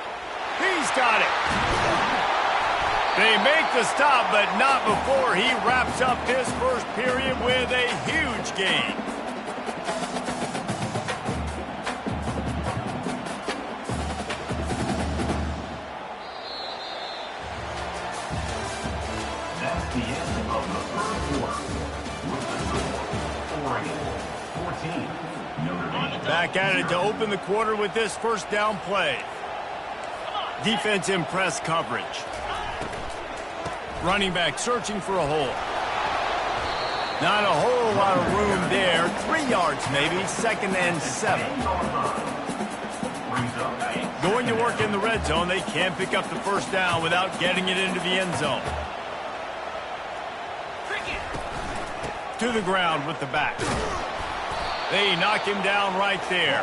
He's got it. They make the stop, but not before he wraps up his first period with a huge gain. That's the end of the 3rd quarter. With the score, Oregon 14, Notre Dame. Back at it to open the quarter with this first down play. Defense in press coverage. Running back searching for a hole. Not a whole lot of room there. 3 yards maybe. 2nd and 7. Going to work in the red zone. They can't pick up the first down without getting it into the end zone. To the ground with the back. They knock him down right there.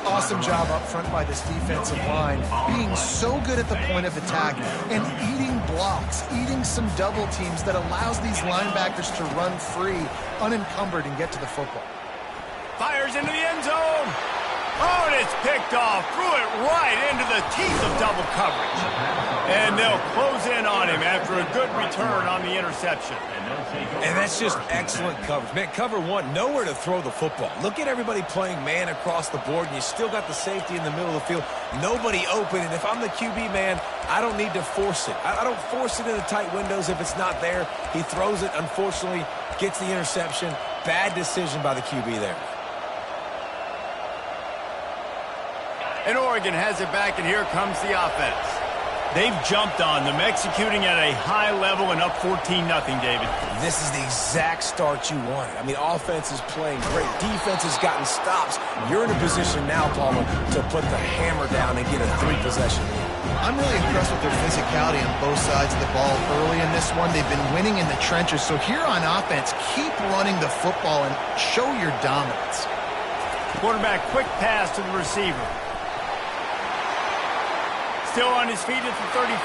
Awesome job up front by this defensive line, being so good at the point of attack and eating blocks, eating some double teams that allows these linebackers to run free, unencumbered, and get to the football. Fires into the end zone. Oh, and it's picked off. Threw it right into the teeth of double coverage. And they'll close in on him after a good return on the interception. And that's just excellent coverage. Man, cover one, nowhere to throw the football. Look at everybody playing man across the board, and you still got the safety in the middle of the field. Nobody open, and if I'm the QB, man, I don't need to force it. I don't force it in the tight windows if it's not there. He throws it, unfortunately, gets the interception. Bad decision by the QB there. And Oregon has it back, and here comes the offense. They've jumped on them, executing at a high level and up 14-0, David. This is the exact start you wanted. I mean, offense is playing great. Defense has gotten stops. You're in a position now, Palmer, to put the hammer down and get a 3-possession lead. I'm really impressed with their physicality on both sides of the ball early in this one. They've been winning in the trenches. So here on offense, keep running the football and show your dominance. Quarterback, quick pass to the receiver. Still on his feet at the 35.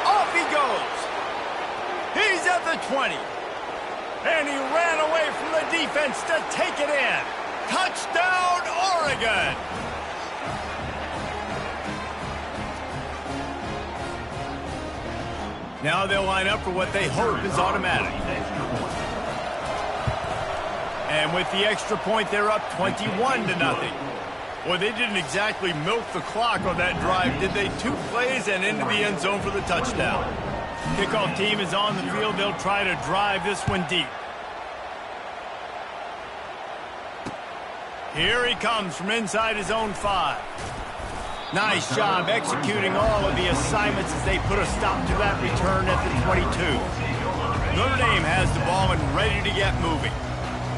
Off he goes. He's at the 20. And he ran away from the defense to take it in. Touchdown, Oregon! Now they'll line up for what they hope is automatic. And with the extra point, they're up 21-0. Well, they didn't exactly milk the clock on that drive, did they? 2 plays and into the end zone for the touchdown. Kickoff team is on the field. They'll try to drive this one deep. Here he comes from inside his own 5. Nice job executing all of the assignments as they put a stop to that return at the 22. Notre Dame has the ball and ready to get moving.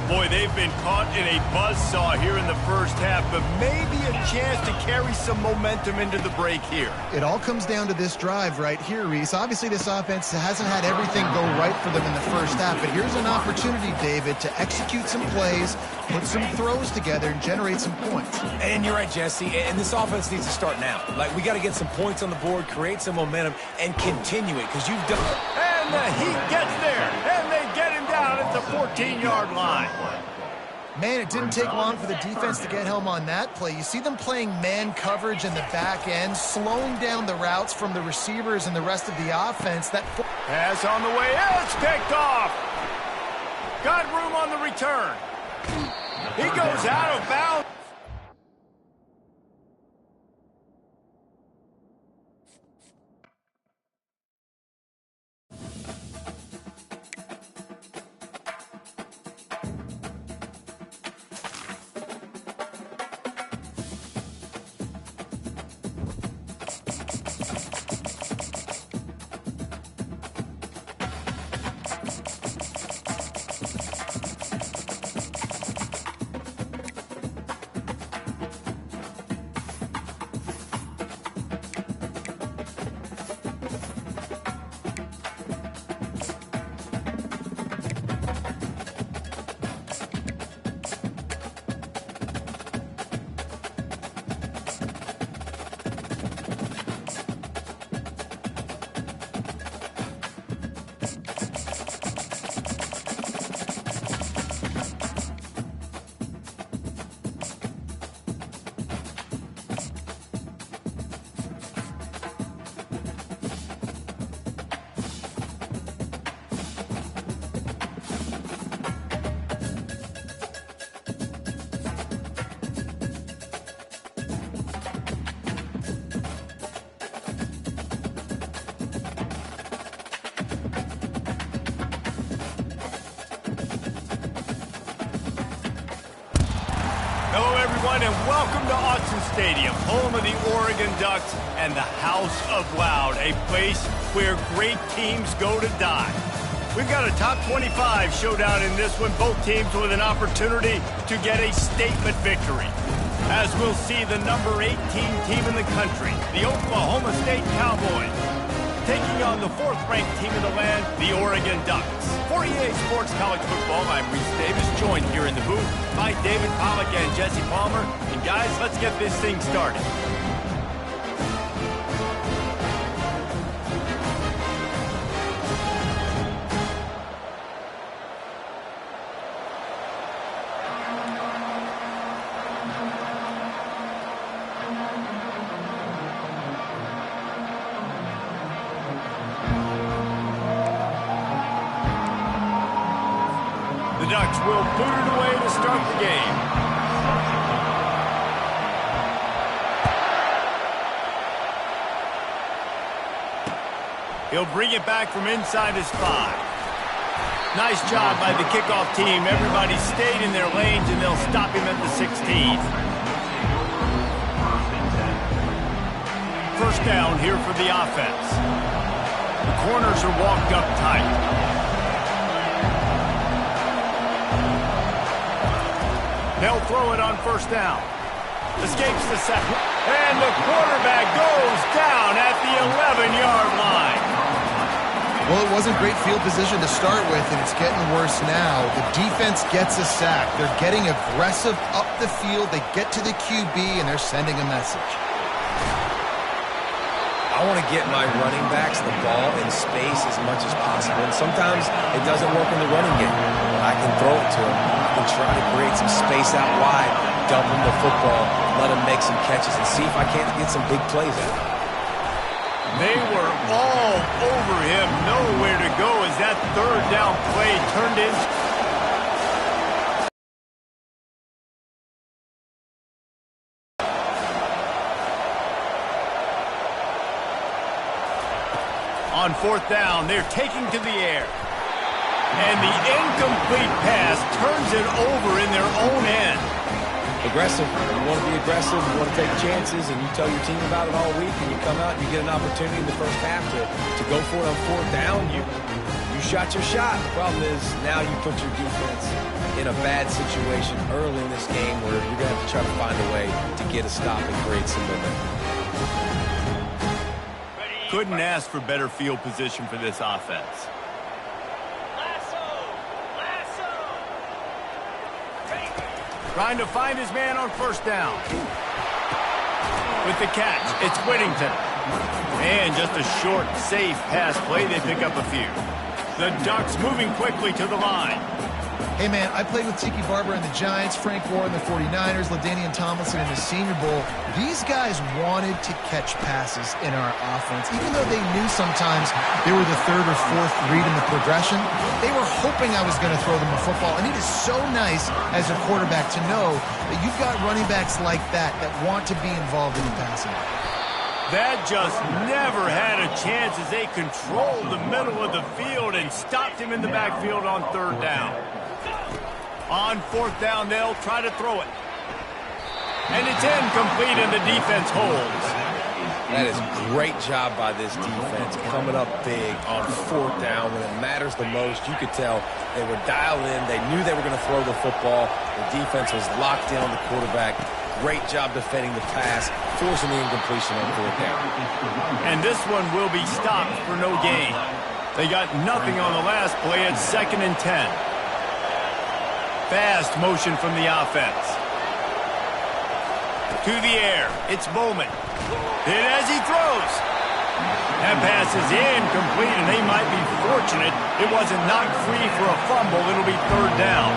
Boy, they've been caught in a buzzsaw here in the first half, but maybe a chance to carry some momentum into the break here. It all comes down to this drive right here, Reese. Obviously, this offense hasn't had everything go right for them in the first half, but here's an opportunity, David, to execute some plays, put some throws together, and generate some points. And you're right, Jesse, and this offense needs to start now. Like, we got to get some points on the board, create some momentum, and continue it, because you've done... And the Heat gets there, and they get him down at the 14-yard line. Man, it didn't take long for the defense to get home on that play. You see them playing man coverage in the back end, slowing down the routes from the receivers and the rest of the offense. That pass on the way, it's picked off. Got room on the return. He goes out of bounds. Hello, everyone, and welcome to Autzen Stadium, home of the Oregon Ducks and the House of Loud, a place where great teams go to die. We've got a top 25 showdown in this one, both teams with an opportunity to get a statement victory. As we'll see the number 18 team in the country, the Oklahoma State Cowboys, taking on the 4th-ranked team in the land, the Oregon Ducks. For EA Sports College Football, I'm Reese Davis, joined here in the booth by David Pollack and Jesse Palmer. And guys, let's get this thing started. The Ducks will boot it away to start the game. He'll bring it back from inside his 5. Nice job by the kickoff team. Everybody stayed in their lanes, and they'll stop him at the 16. First down here for the offense. The corners are walked up tight. They'll throw it on first down. Escapes the second. And the quarterback goes down at the 11-yard line. Well, it wasn't great field position to start with, and it's getting worse now. The defense gets a sack. They're getting aggressive up the field. They get to the QB, and they're sending a message. I want to get my running backs the ball in space as much as possible. And sometimes it doesn't work in the running game. But I can throw it to them. I can try to create some space out wide, dump them the football, let them make some catches, and see if I can't get some big plays out of it. They were all over him, nowhere to go as that third down play turned into... On fourth down, they're taking to the air. And the incomplete pass turns it over in their own end. Aggressive. You want to be aggressive. You want to take chances, and you tell your team about it all week, and you come out and you get an opportunity in the first half to go for it on fourth down. You shot your shot. The problem is now you put your defense in a bad situation early in this game where you're going to have to try to find a way to get a stop and create some momentum. Couldn't ask for better field position for this offense. Trying to find his man on first down. With the catch, it's Whittington. And just a short, safe pass play. They pick up a few. The Ducks moving quickly to the line. Hey, man, I played with Tiki Barber and the Giants, Frank Gore and the 49ers, LaDainian Tomlinson in the Senior Bowl. These guys wanted to catch passes in our offense. Even though they knew sometimes they were the third or fourth read in the progression, they were hoping I was going to throw them a football. And it is so nice as a quarterback to know that you've got running backs like that want to be involved in the passing. That just never had a chance as they controlled the middle of the field and stopped him in the backfield on third down. On fourth down, they'll try to throw it. And it's incomplete, and the defense holds. That is a great job by this defense, coming up big on fourth down when it matters the most. You could tell they were dialed in. They knew they were going to throw the football. The defense was locked in on the quarterback. Great job defending the pass, forcing the incompletion on fourth down. And this one will be stopped for no gain. They got nothing on the last play at 2nd and 10. Fast motion from the offense. To the air. It's Bowman. Hit as he throws. That pass is incomplete, and they might be fortunate it wasn't knocked free for a fumble. It'll be third down.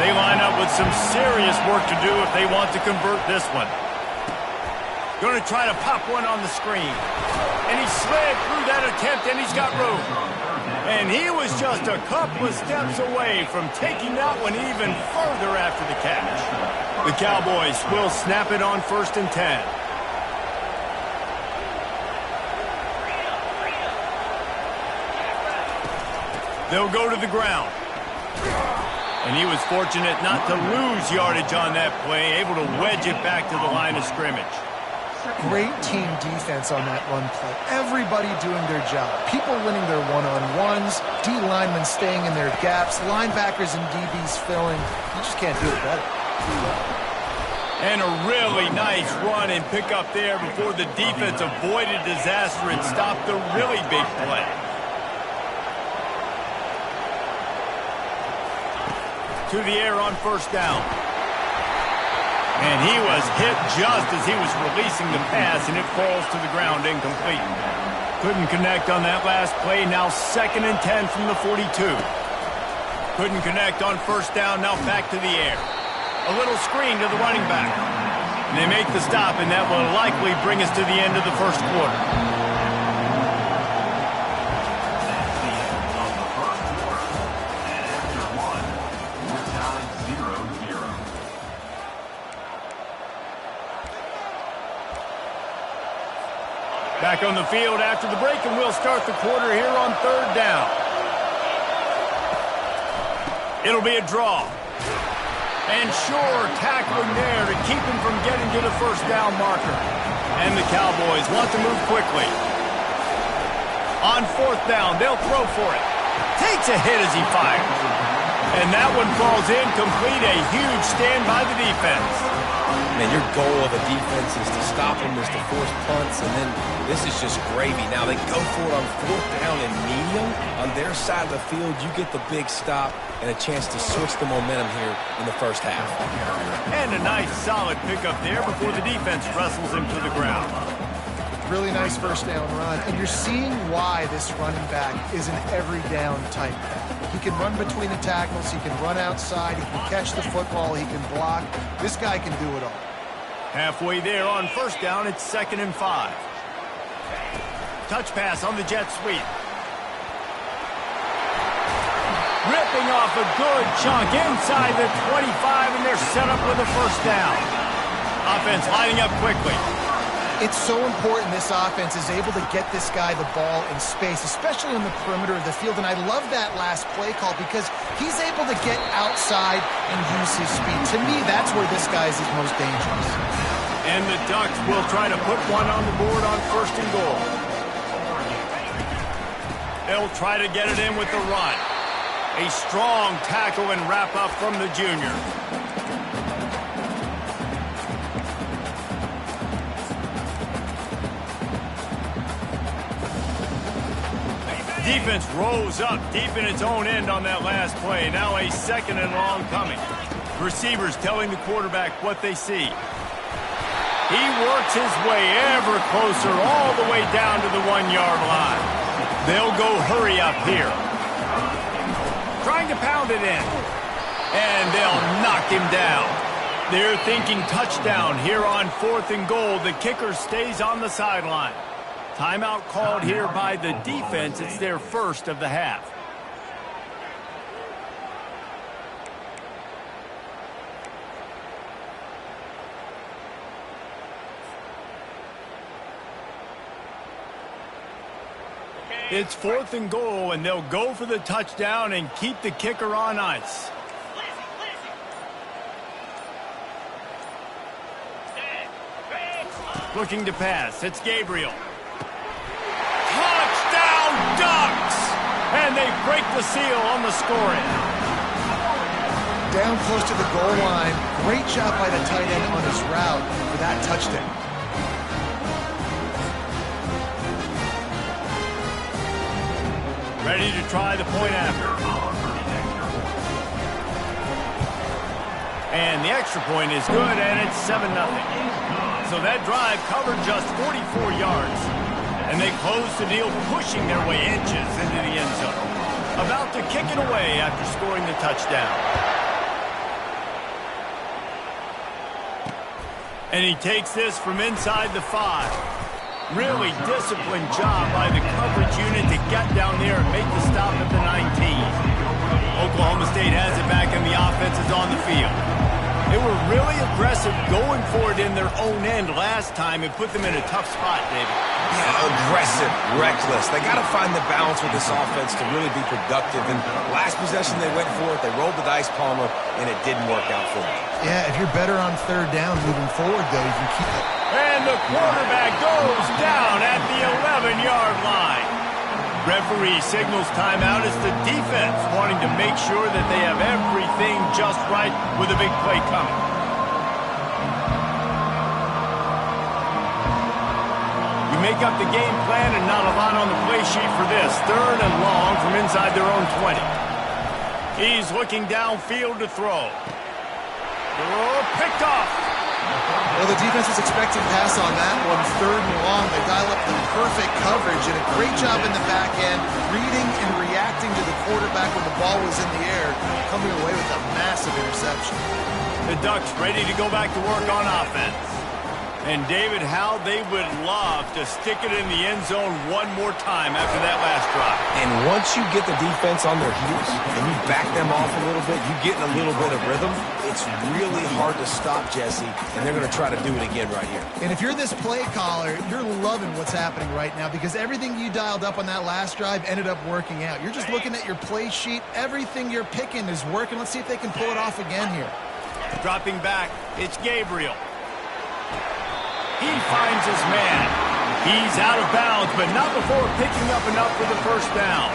They line up with some serious work to do if they want to convert this one. Going to try to pop one on the screen. And he slid through that attempt, and he's got room. And he was just a couple of steps away from taking that one even further after the catch. The Cowboys will snap it on 1st and 10. They'll go to the ground. And he was fortunate not to lose yardage on that play, able to wedge it back to the line of scrimmage. Great team defense on that run play. Everybody doing their job. People winning their one-on-ones, D linemen staying in their gaps, linebackers and DBs filling. You just can't do it better. And a really nice run and pick up there before the defense avoided disaster and stopped the really big play. To the air on first down. And he was hit just as he was releasing the pass, and it falls to the ground incomplete. Couldn't connect on that last play. Now 2nd and 10 from the 42. Couldn't connect on first down. Now back to the air. A little screen to the running back. And they make the stop, and that will likely bring us to the end of the first quarter. Back on the field after the break, and we'll start the quarter here on third down. It'll be a draw. And Shore tackling there to keep him from getting to the first down marker. And the Cowboys want to move quickly. On fourth down, they'll throw for it. Takes a hit as he fires. And that one falls incomplete. A huge stand by the defense. Man, your goal of a defense is to stop them, is to force punts, and then this is just gravy. Now they go for it on fourth down and medium. On their side of the field, you get the big stop and a chance to switch the momentum here in the first half. And a nice solid pickup there before the defense wrestles him to the ground. Really nice first down run. And you're seeing why this running back is an every down type. He can run between the tackles. He can run outside. He can catch the football. He can block. This guy can do it all. Halfway there on first down, it's 2nd and 5. Touch pass on the jet sweep. Ripping off a good chunk inside the 25, and they're set up with a first down. Offense lining up quickly. It's so important this offense is able to get this guy the ball in space, especially on the perimeter of the field. And I love that last play call because he's able to get outside and use his speed. To me, that's where this guy is his most dangerous. And the Ducks will try to put one on the board on 1st and goal. They'll try to get it in with the run. A strong tackle and wrap up from the junior. Defense rose up deep in its own end on that last play. Now a 2nd and long coming. Receivers telling the quarterback what they see. He works his way ever closer all the way down to the 1-yard line. They'll go hurry up here. Trying to pound it in. And they'll knock him down. They're thinking touchdown here on 4th and goal. The kicker stays on the sideline. Timeout called here by the defense. It's their first of the half. It's 4th and goal, and they'll go for the touchdown and keep the kicker on ice. Looking to pass. It's Gabriel. Touchdown, Ducks! And they break the seal on the scoring. Down close to the goal line. Great job by the tight end on his route for that touchdown. Ready to try the point after. And the extra point is good, and it's 7-0. So that drive covered just 44 yards. And they close the deal, pushing their way inches into the end zone. About to kick it away after scoring the touchdown. And he takes this from inside the 5. Really disciplined job by the coverage unit to get down there and make the stop at the 19. Oklahoma State has it back, and the offense is on the field. They were really aggressive going for it in their own end last time and put them in a tough spot, David. Yeah, aggressive, reckless. They got to find the balance with this offense to really be productive. And last possession they went for it, they rolled the dice, Palmer, and it didn't work out for them. Yeah, if you're better on 3rd down moving forward, though, you can keep it. And the quarterback goes down at the 11-yard line. Referee signals timeout as the defense wanting to make sure that they have everything just right with a big play coming. You make up the game plan and not a lot on the play sheet for this. 3rd and long from inside their own 20. He's looking downfield to throw. Oh, picked off. Well, the defense was expecting pass on that one. 3rd and long. They dial up the perfect coverage and a great job in the back end, reading and reacting to the quarterback when the ball was in the air, coming away with a massive interception. The Ducks ready to go back to work on offense. And David, how they would love to stick it in the end zone one more time after that last drive. And once you get the defense on their heels and you back them off a little bit, you get in a little bit of rhythm, it's really hard to stop, Jesse, and they're going to try to do it again right here. And if you're this play caller, you're loving what's happening right now because everything you dialed up on that last drive ended up working out. You're just looking at your play sheet. Everything you're picking is working. Let's see if they can pull it off again here. Dropping back, it's Gabriel. He finds his man. He's out of bounds, but not before picking up enough for the first down.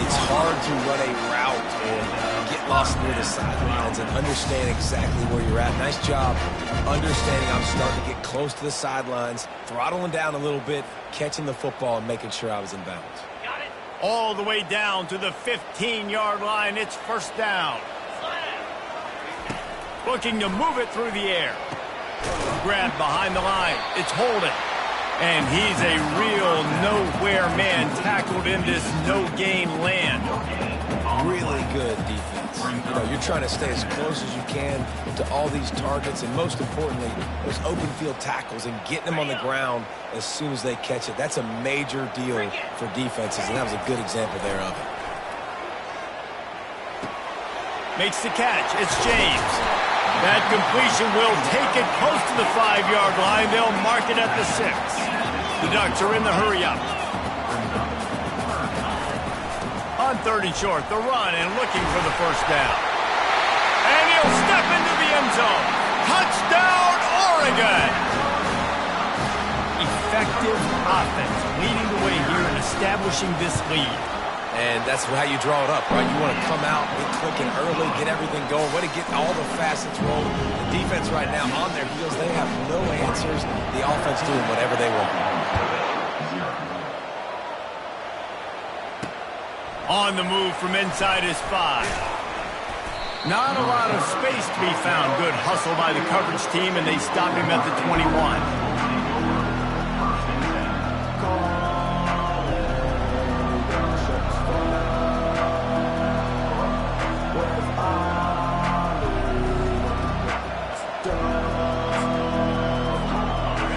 It's hard to run a route and get lost near the sidelines and understand exactly where you're at. Nice job understanding I'm starting to get close to the sidelines, throttling down a little bit, catching the football and making sure I was in bounds. All the way down to the 15-yard line. It's first down. Looking to move it through the air. Grabbed behind the line. It's holding. And he's a real nowhere man tackled in this no-gain land. Really good defense. You know, you're trying to stay as close as you can to all these targets, and most importantly, those open field tackles and getting them on the ground as soon as they catch it. That's a major deal for defenses, and that was a good example there of it. Makes the catch. It's James. That completion will take it close to the 5-yard line. They'll mark it at the 6. The Ducks are in the hurry-up. On 3rd and short, the run and looking for the first down. And he'll step into the end zone. Touchdown, Oregon! Effective offense leading the way here and establishing this lead. And that's how you draw it up, right? You want to come out, get clicking early, get everything going. Want to get all the facets rolling. The defense right now on their heels, they have no answers. The offense doing whatever they want. On the move from inside his 5. Not a lot of space to be found. Good hustle by the coverage team, and they stop him at the 21.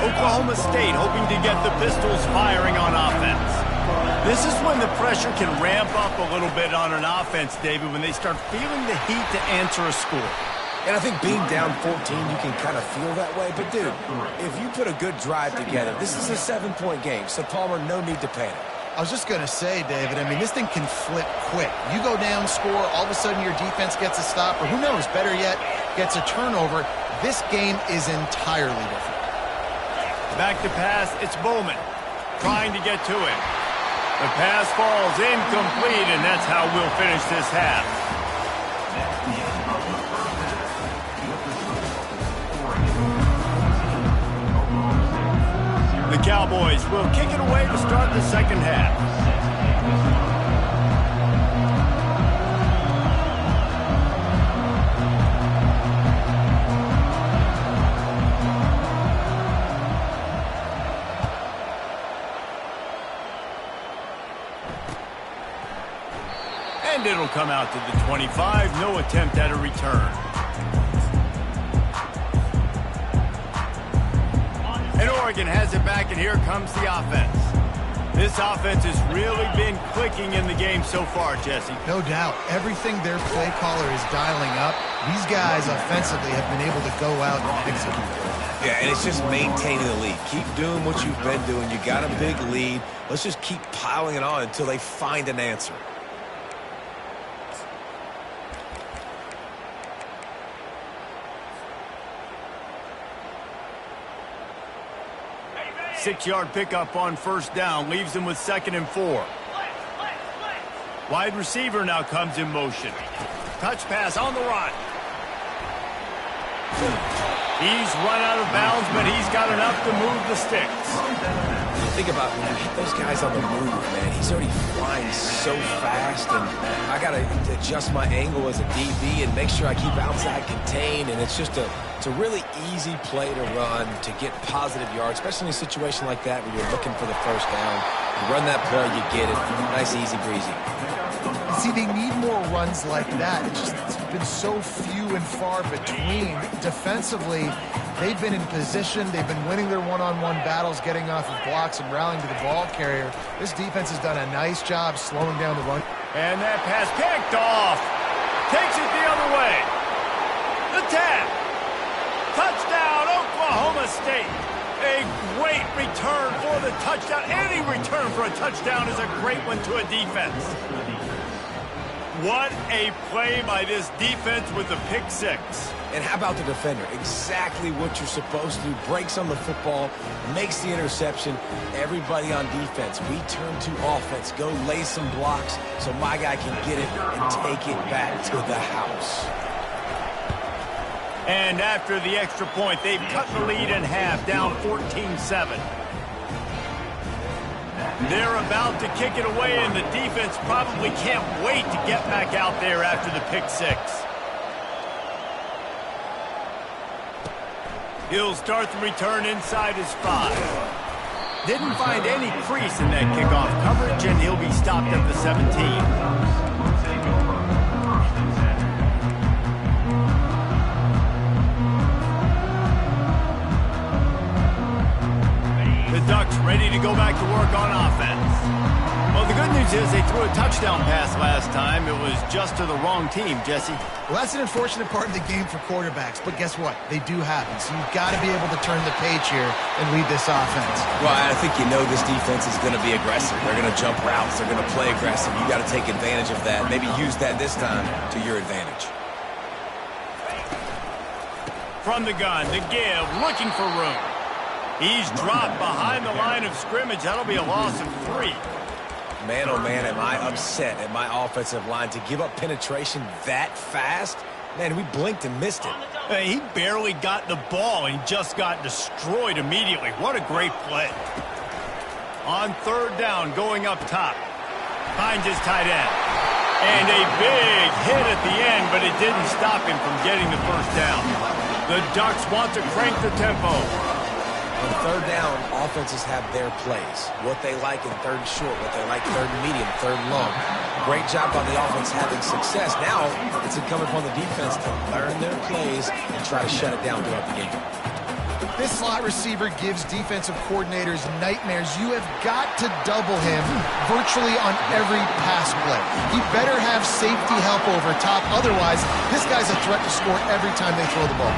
Oklahoma State hoping to get the Pistols firing on offense. This is when the pressure can ramp up a little bit on an offense, David, when they start feeling the heat to answer a score. And I think being down 14, you can kind of feel that way. But, dude, if you put a good drive together, this is a 7-point game, so, Palmer, no need to panic. I was just going to say, David, I mean, this thing can flip quick. You go down, score, all of a sudden your defense gets a stop, or who knows, better yet, gets a turnover. This game is entirely different. Back to pass, it's Bowman trying to get to it. The pass falls incomplete, and that's how we'll finish this half. The Cowboys will kick it away to start the second half. And it'll come out to the 25. No attempt at a return. And Oregon has it back, and here comes the offense. This offense has really been clicking in the game so far, Jesse. No doubt. Everything their play caller is dialing up, these guys offensively have been able to go out and execute. Yeah, and it's just maintaining the lead. Keep doing what you've been doing. You got a big lead. Let's just keep piling it on until they find an answer. Six-yard pickup on first down leaves them with 2nd and 4. Wide receiver now comes in motion. Touch pass on the run. He's run out of bounds, but he's got enough to move the sticks. Think about those guys on the move, man. He's already flying so fast, and I got to adjust my angle as a DB and make sure I keep outside contained, and it's just it's a really easy play to run to get positive yards, especially in a situation like that where you're looking for the first down. You run that play, you get it. Nice, easy, breezy. See, they need more runs like that. It's been so few and far between. Defensively, they've been in position. They've been winning their one-on-one battles, getting off of blocks and rallying to the ball carrier. This defense has done a nice job slowing down the run. And that pass picked off. Takes it the other way. The tap. Touchdown, Oklahoma State. A great return for the touchdown. Any return for a touchdown is a great one to a defense. What a play by this defense with the pick 6. And how about the defender? Exactly what you're supposed to do. Breaks on the football, makes the interception. Everybody on defense, we turn to offense. Go lay some blocks so my guy can get it and take it back to the house. And after the extra point, they've cut the lead in half, down 14-7. They're about to kick it away, and the defense probably can't wait to get back out there after the pick 6. He'll start the return inside his 5. Didn't find any crease in that kickoff coverage, and he'll be stopped at the 17. The Ducks ready to go back to work on offense. Well, the good news is they threw a touchdown pass last time. It was just to the wrong team, Jesse. Well, that's an unfortunate part of the game for quarterbacks, but guess what? They do happen, so you've got to be able to turn the page here and lead this offense. Well, I think you know this defense is going to be aggressive. They're going to jump routes. They're going to play aggressive. You got to take advantage of that. Maybe use that this time to your advantage. From the gun, the give, looking for room. He's dropped behind the line of scrimmage. That'll be a loss of 3. Man, oh man, am I upset at my offensive line to give up penetration that fast? Man, we blinked and missed it. He barely got the ball and just got destroyed immediately. What a great play. On third down, going up top. Finds his tight end. And a big hit at the end, but it didn't stop him from getting the first down. The Ducks want to crank the tempo. On third down, offenses have their plays. What they like in third and short, what they like third and medium, third and long. Great job by the offense having success. Now, it's incumbent upon the defense to learn their plays and try to shut it down throughout the game. This slot receiver gives defensive coordinators nightmares. You have got to double him virtually on every pass play. He better have safety help over top. Otherwise, this guy's a threat to score every time they throw the ball.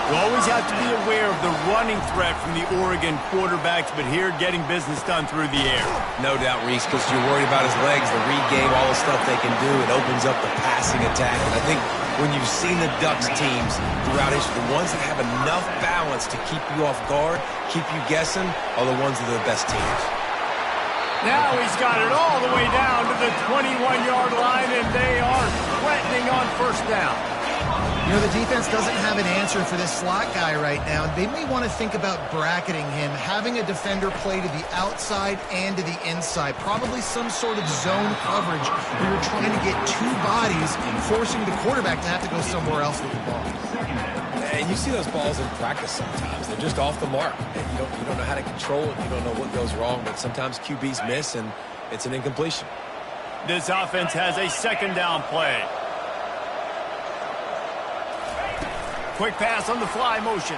You always have to be aware of the running threat from the Oregon quarterbacks, but here getting business done through the air. No doubt, Reese, because you're worried about his legs, the read game, all the stuff they can do. It opens up the passing attack. And I think when you've seen the Ducks teams throughout history, the ones that have enough balance to keep you off guard, keep you guessing, are the ones that are the best teams. Now he's got it all the way down to the 21-yard line, and they are threatening on first down. You know, the defense doesn't have an answer for this slot guy right now. They may want to think about bracketing him, having a defender play to the outside and to the inside. Probably some sort of zone coverage where you're trying to get two bodies, forcing the quarterback to have to go somewhere else with the ball. And you see those balls in practice sometimes. They're just off the mark. And you don't know how to control it. You don't know what goes wrong. But sometimes QBs miss, and it's an incompletion. This offense has a second down play. Quick pass on the fly motion.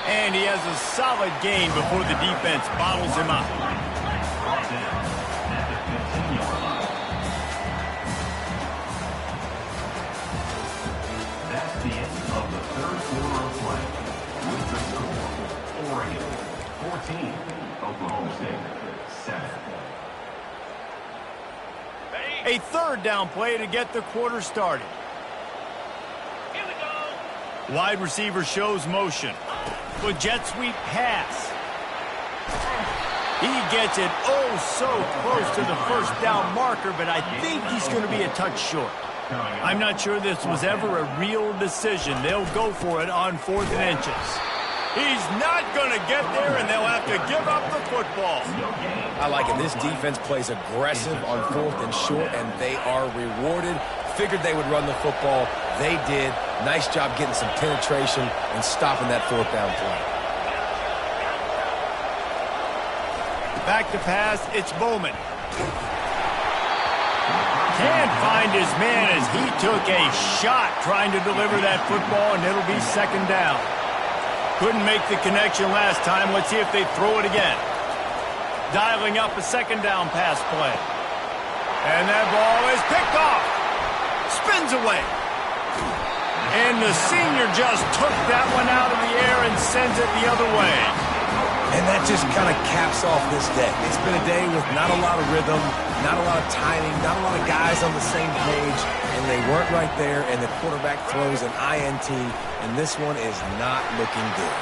And he has a solid gain before the defense bottles him up. That's the end of the third quarter of play. With the score, Oregon 14, Oklahoma State 7. A third down play to get the quarter started. Wide receiver shows motion. With jet sweep pass. He gets it oh so close to the first down marker, but I think he's going to be a touch short. I'm not sure this was ever a real decision. They'll go for it on 4th and inches. He's not going to get there, and they'll have to give up the football. I like it. This defense plays aggressive on 4th and short, and they are rewarded. Figured they would run the football. They did. Nice job getting some penetration and stopping that 4th down play. Back to pass, it's Bowman. Can't find his man as he took a shot trying to deliver that football, and it'll be second down. Couldn't make the connection last time. Let's see if they throw it again. Dialing up a second down pass play. And that ball is picked off. Spins away. And the senior just took that one out of the air and sends it the other way. And that just kind of caps off this day. It's been a day with not a lot of rhythm, not a lot of timing, not a lot of guys on the same page, and they weren't right there, and the quarterback throws an INT, and this one is not looking good.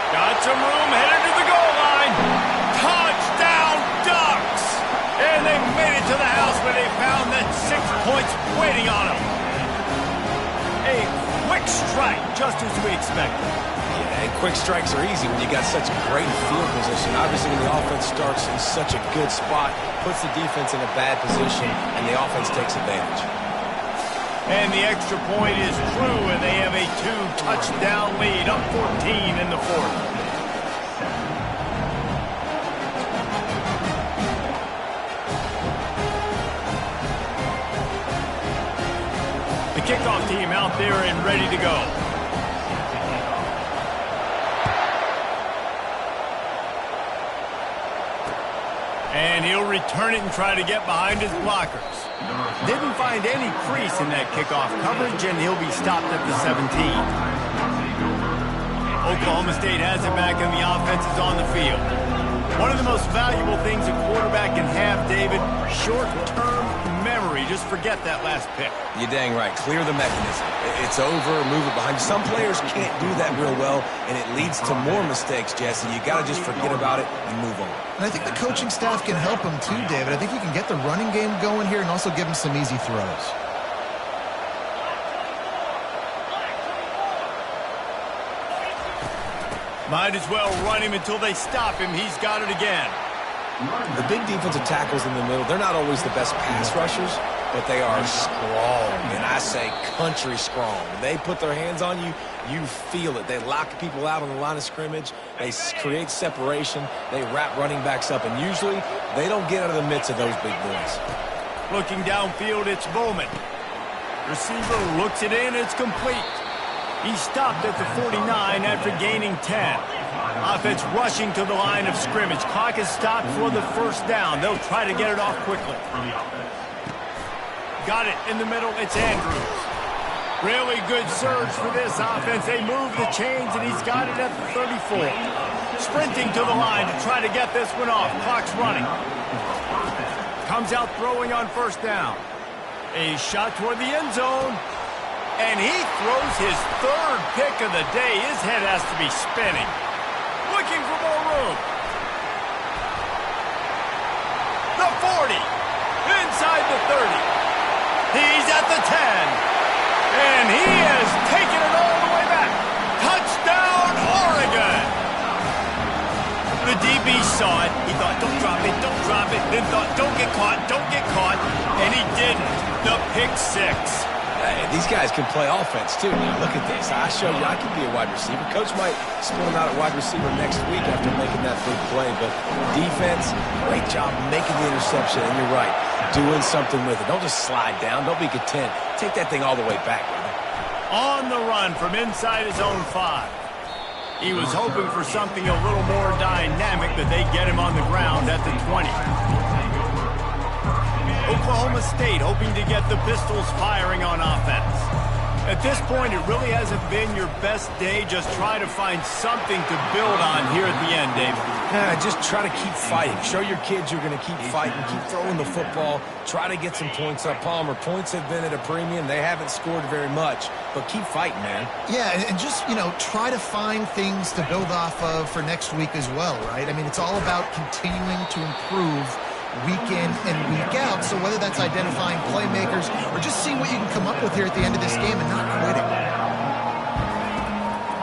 Got some room, headed to the goal line. Touchdown, Ducks! And they made it to the house where they found that 6 points waiting on them. A quick strike, just as we expected. Yeah, and quick strikes are easy when you got such a great field position. Obviously, when the offense starts in such a good spot, puts the defense in a bad position, and the offense takes advantage. And the extra point is true, and they have a 2-touchdown lead, up 14 in the 4th. The kickoff team out there and ready to go. And he'll return it and try to get behind his blockers. Didn't find any crease in that kickoff coverage, and he'll be stopped at the 17. Oklahoma State has it back, and the offense is on the field. One of the most valuable things a quarterback can have, David, short-term memory. Just forget that last pick. You're dang right. Clear the mechanism. It's over, move it behind you. Some players can't do that real well, and it leads to more mistakes, Jesse. You got to just forget about it and move on. And I think the coaching staff can help him too, David. I think he can get the running game going here and also give him some easy throws. Might as well run him until they stop him. He's got it again. The big defensive tackles in the middle, they're not always the best pass rushers, but they are strong, and I say country strong. When they put their hands on you, you feel it. They lock people out on the line of scrimmage. They create separation. They wrap running backs up, and usually they don't get out of the midst of those big boys. Looking downfield, it's Bowman. Receiver looks it in, it's complete. He stopped at the 49 after gaining 10. Offense rushing to the line of scrimmage. Clock is stopped for the first down. They'll try to get it off quickly. Got it in the middle. It's Andrews. Really good surge for this offense. They move the chains, and he's got it at the 34. Sprinting to the line to try to get this one off. Clock's running. Comes out throwing on first down. A shot toward the end zone. And he throws his third pick of the day. His head has to be spinning. Looking for more room. The 40. Inside the 30. He's at the 10. And he has taken it all the way back. Touchdown, Oregon. The DB saw it. He thought, don't drop it, don't drop it. Then thought, don't get caught, don't get caught. And he didn't. The pick six. Hey, these guys can play offense, too. Now, look at this. I showed you I can be a wide receiver. Coach might split him out at wide receiver next week after making that big play. But defense, great job making the interception. And you're right, doing something with it. Don't just slide down. Don't be content. Take that thing all the way back, brother. On the run from inside his own 5. He was hoping for something a little more dynamic, but they get him on the ground at the 20. Oklahoma State hoping to get the Pistols firing on offense. At this point, it really hasn't been your best day. Just try to find something to build on here at the end, David. Yeah, just try to keep fighting. Show your kids you're going to keep fighting, keep throwing the football, try to get some points up. Palmer, points have been at a premium. They haven't scored very much, but keep fighting, man. Yeah, and just, try to find things to build off of for next week as well, right? I mean, it's all about continuing to improve week in and week out. So whether that's identifying playmakers or just seeing what you can come up with here at the end of this game and not quitting.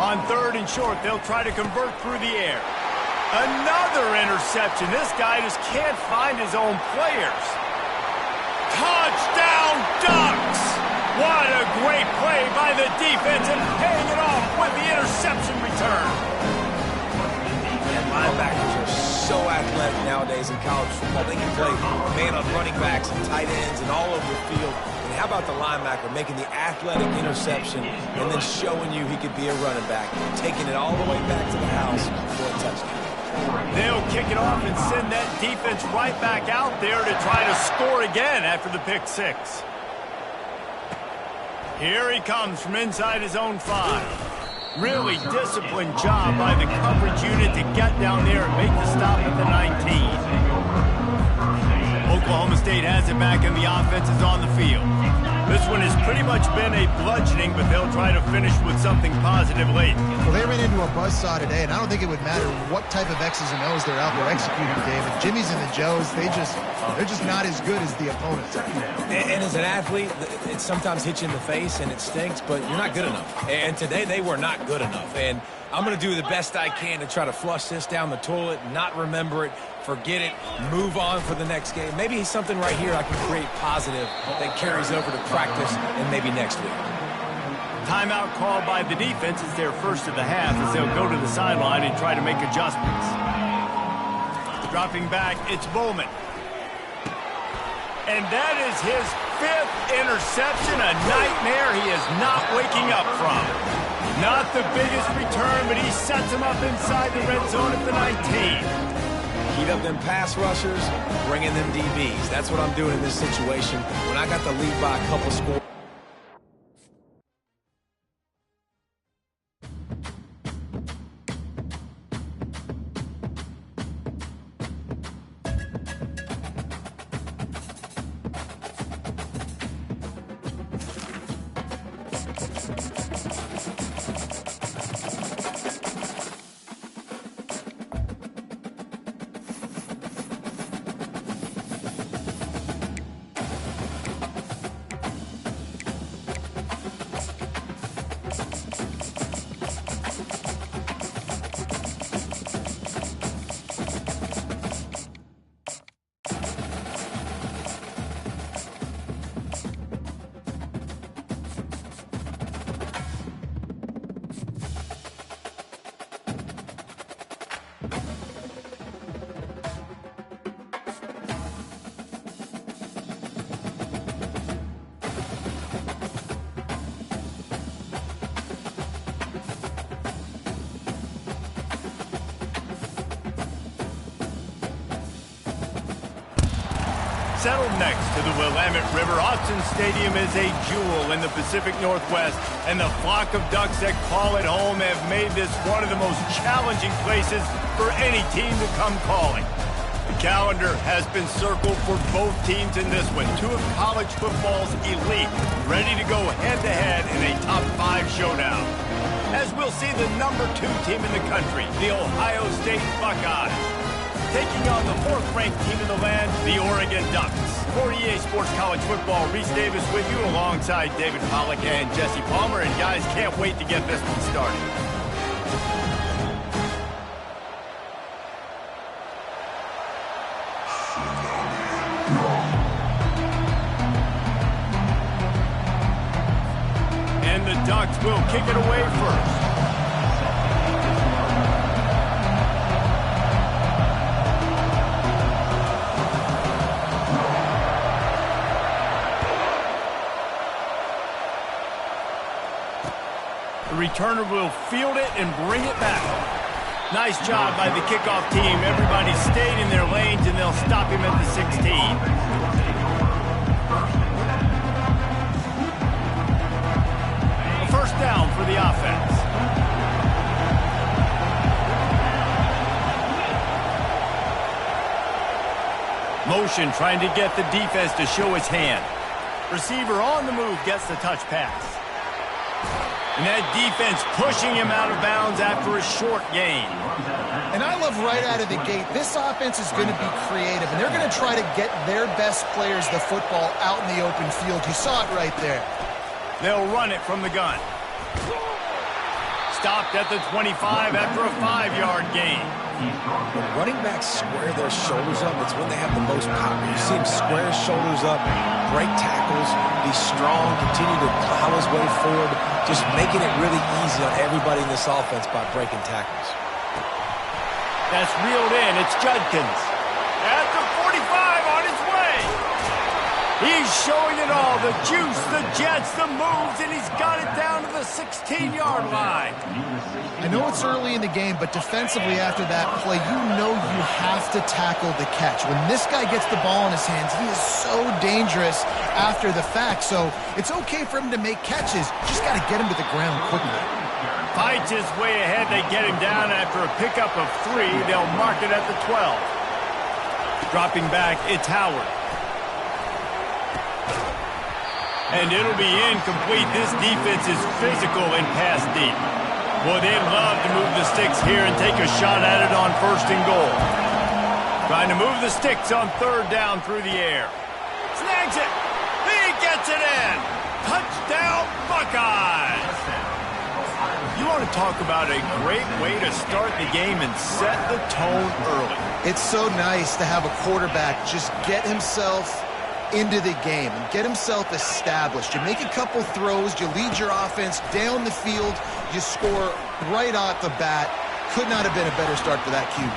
On third and short, they'll try to convert through the air. Another interception. This guy just can't find his own players. Touchdown, Ducks! What a great play by the defense and paying it off with the interception return. And linebackers are so athletic nowadays in college football. They can play man on running backs and tight ends and all over the field. And how about the linebacker making the athletic interception and then showing you he could be a running back, taking it all the way back to the house for a touchdown. They'll kick it off and send that defense right back out there to try to score again after the pick six. Here he comes from inside his own 5. Really disciplined job by the coverage unit to get down there and make the stop at the 19. Oklahoma State has it back and the offense is on the field. This one has pretty much been a bludgeoning, but they'll try to finish with something positive late. Well, they ran into a buzzsaw today, and I don't think it would matter what type of X's and O's they're out there executing, David. Jimmy's and the Joes, they're just not as good as the opponents. And as an athlete, it sometimes hits you in the face and it stinks, but you're not good enough. And today they were not good enough. And I'm going to do the best I can to try to flush this down the toilet, not remember it, forget it, move on for the next game. Maybe something right here I can create positive that carries over to practice and maybe next week. timeout called by the defense. It's their first of the half as they'll go to the sideline and try to make adjustments. Dropping back, it's Bowman. And that is his 5th interception, a nightmare he is not waking up from. Not the biggest return, but he sets him up inside the red zone at the 19. Heat up them pass rushers, bring in them DBs. That's what I'm doing in this situation. When I got the lead by a couple scores. Settled next to the Willamette River, Austin Stadium is a jewel in the Pacific Northwest, and the flock of Ducks that call it home have made this one of the most challenging places for any team to come calling. The calendar has been circled for both teams in this one. 2 of college football's elite, ready to go head-to-head in a top-5 showdown. As we'll see the number 2 team in the country, the Ohio State Buckeyes, taking on the 4th-ranked team in the land, the Oregon Ducks. For EA Sports College Football, Reese Davis with you alongside David Pollack and Jesse Palmer. And guys, can't wait to get this one started. And the Ducks will kick it away first. The returner will field it and bring it back. Nice job by the kickoff team. Everybody stayed in their lanes, and they'll stop him at the 16. A first down for the offense. Motion trying to get the defense to show his hand. Receiver on the move gets the touch pass. And that defense pushing him out of bounds after a short gain. And I love right out of the gate, this offense is going to be creative, and they're going to try to get their best players the football out in the open field. You saw it right there. They'll run it from the gun. Stopped at the 25 after a 5-yard gain. When running backs square their shoulders up, it's when they have the most power. You see him square his shoulders up, break tackles, be strong, continue to plow his way forward, just making it really easy on everybody in this offense by breaking tackles. That's reeled in. It's Judkins. At the 45 on his way. He's showing it all. The juice, the jets, the moves, and he's got it down to the 16-yard line. I know it's early in the game, but defensively after that play, you know you have to tackle the catch. When this guy gets the ball in his hands, he is so dangerous after the fact. So it's okay for him to make catches. Just got to get him to the ground quickly. Fights his way ahead. They get him down after a pickup of 3. They'll mark it at the 12. Dropping back, it's Howard. And it'll be incomplete. This defense is physical and pass deep. Boy, they'd love to move the sticks here and take a shot at it on 1st and goal. Trying to move the sticks on 3rd down through the air. Snags it. He gets it in. Touchdown, Buckeyes. You want to talk about a great way to start the game and set the tone early. It's so nice to have a quarterback just get himself into the game and get himself established. You make a couple throws, you lead your offense down the field, you score right off the bat. Could not have been a better start for that QB.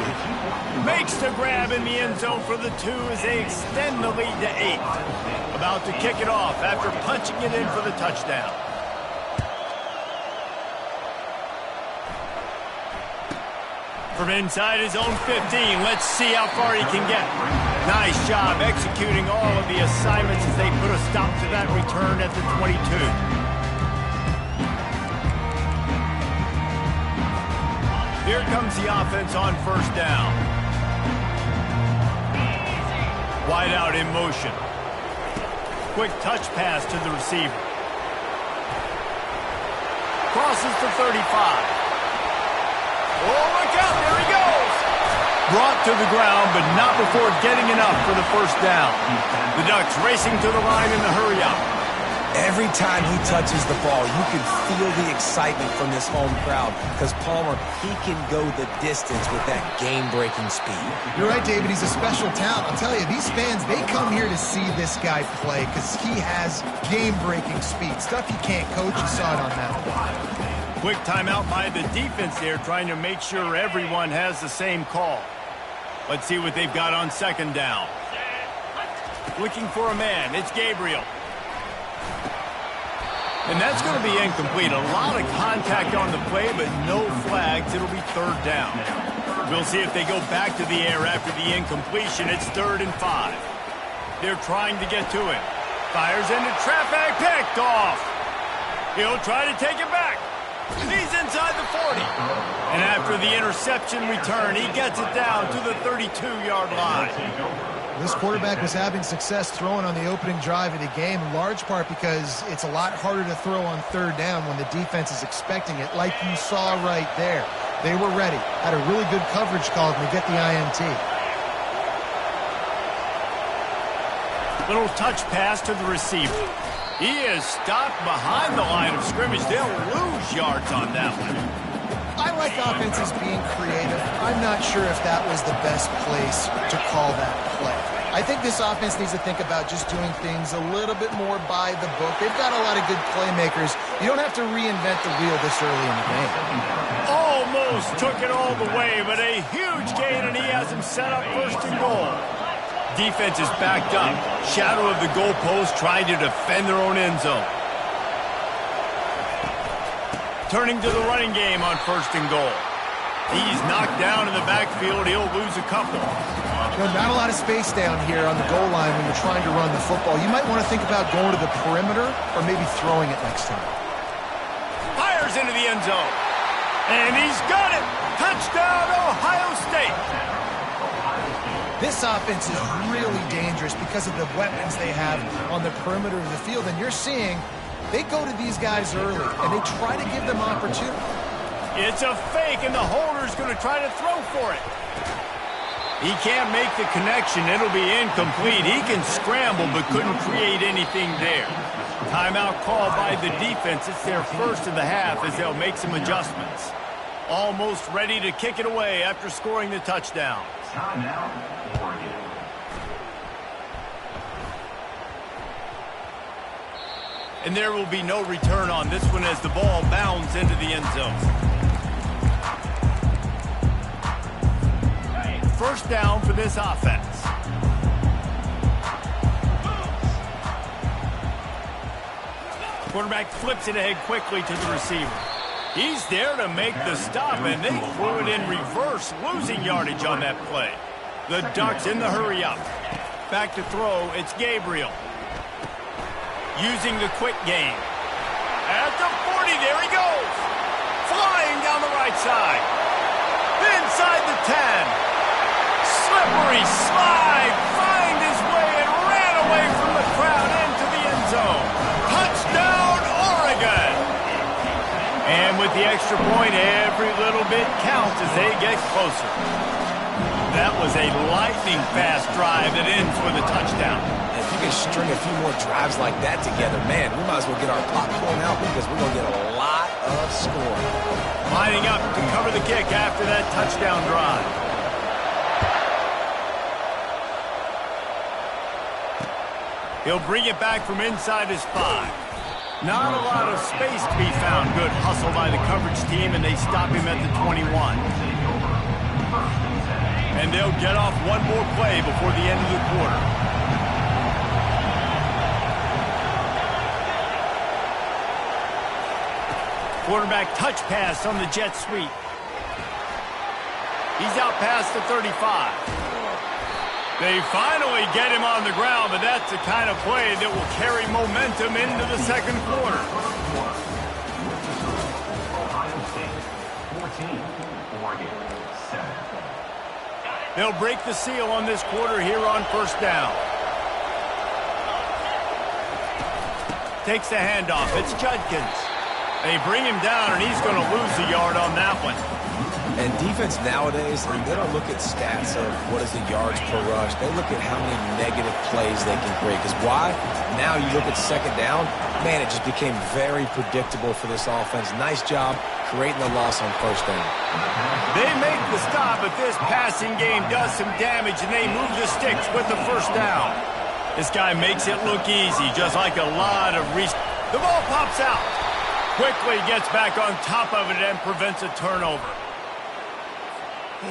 Makes the grab in the end zone for the 2 as they extend the lead to 8. About to kick it off after punching it in for the touchdown. From inside his own 15, let's see how far he can get. Nice job executing all of the assignments as they put a stop to that return at the 22. Here comes the offense on first down. Wide out in motion. Quick touch pass to the receiver. Crosses to 35. Oh, look out, there he goes. Brought to the ground, but not before getting enough for the first down. The Ducks racing to the line in the hurry-up. Every time he touches the ball, you can feel the excitement from this home crowd because Palmer, he can go the distance with that game-breaking speed. You're right, David. He's a special talent. I'll tell you, these fans, they come here to see this guy play because he has game-breaking speed. Stuff you can't coach. You saw it on that one. Quick timeout by the defense there, trying to make sure everyone has the same call. Let's see what they've got on second down. Looking for a man. It's Gabriel. And that's going to be incomplete. A lot of contact on the play, but no flags. It'll be third down. We'll see if they go back to the air after the incompletion. It's 3rd and 5. They're trying to get to it. Fires into traffic, picked off. He'll try to take it back. He's inside the 40. And after the interception return, he gets it down to the 32-yard line. This quarterback was having success throwing on the opening drive of the game, in large part because it's a lot harder to throw on third down when the defense is expecting it, like you saw right there. They were ready, had a really good coverage call to get the INT. Little touch pass to the receiver. He is stopped behind the line of scrimmage. They'll lose yards on that one. I like offenses being creative. I'm not sure if that was the best place to call that play. I think this offense needs to think about just doing things a little bit more by the book. They've got a lot of good playmakers. You don't have to reinvent the wheel this early in the game. Almost took it all the way, but a huge gain, and he has him set up 1st and goal. Defense is backed up. Shadow of the goalpost trying to defend their own end zone. Turning to the running game on 1st and goal. He's knocked down in the backfield. He'll lose a couple. You know, not a lot of space down here on the goal line when you're trying to run the football. You might want to think about going to the perimeter or maybe throwing it next time. Fires into the end zone. And he's got it. Touchdown, Ohio State. This offense is really dangerous because of the weapons they have on the perimeter of the field. And you're seeing they go to these guys early, and they try to give them opportunity. It's a fake, and the holder's going to try to throw for it. He can't make the connection. It'll be incomplete. He can scramble, but couldn't create anything there. Timeout called by the defense. It's their first of the half as they'll make some adjustments. Almost ready to kick it away after scoring the touchdown. Timeout, Oregon. And there will be no return on this one as the ball bounds into the end zone. First down for this offense. Quarterback flips it ahead quickly to the receiver. He's there to make the stop, and they threw it in reverse, losing yardage on that play. The Ducks in the hurry-up. Back to throw, it's Gabriel. Using the quick game. At the 40, there he goes. Flying down the right side. Inside the 10. Slippery slide. Find his way and ran away from the crowd into the end zone. Touchdown, Oregon. And with the extra point, every little bit counts as they get closer. That was a lightning-fast drive that ends with a touchdown. If you can string a few more drives like that together, man, we might as well get our popcorn out because we're going to get a lot of scoring. Lining up to cover the kick after that touchdown drive. He'll bring it back from inside his 5. Not a lot of space to be found. Good hustle by the coverage team, and they stop him at the 21. And they'll get off one more play before the end of the quarter. Quarterback touch pass on the jet sweep. He's out past the 35. They finally get him on the ground, but that's the kind of play that will carry momentum into the second quarter. Ohio State, 14, Oregon, 7. They'll break the seal on this quarter here on first down. Takes the handoff. It's Judkins. They bring him down, and he's going to lose a yard on that one. And defense nowadays, they don't look at stats of what is the yards per rush. They look at how many negative plays they can create. Because why? Now you look at second down, man, it just became very predictable for this offense. Nice job creating the loss on first down. They make the stop, but this passing game does some damage, and they move the sticks with the first down. This guy makes it look easy, just like a lot of The ball pops out. Quickly gets back on top of it and prevents a turnover.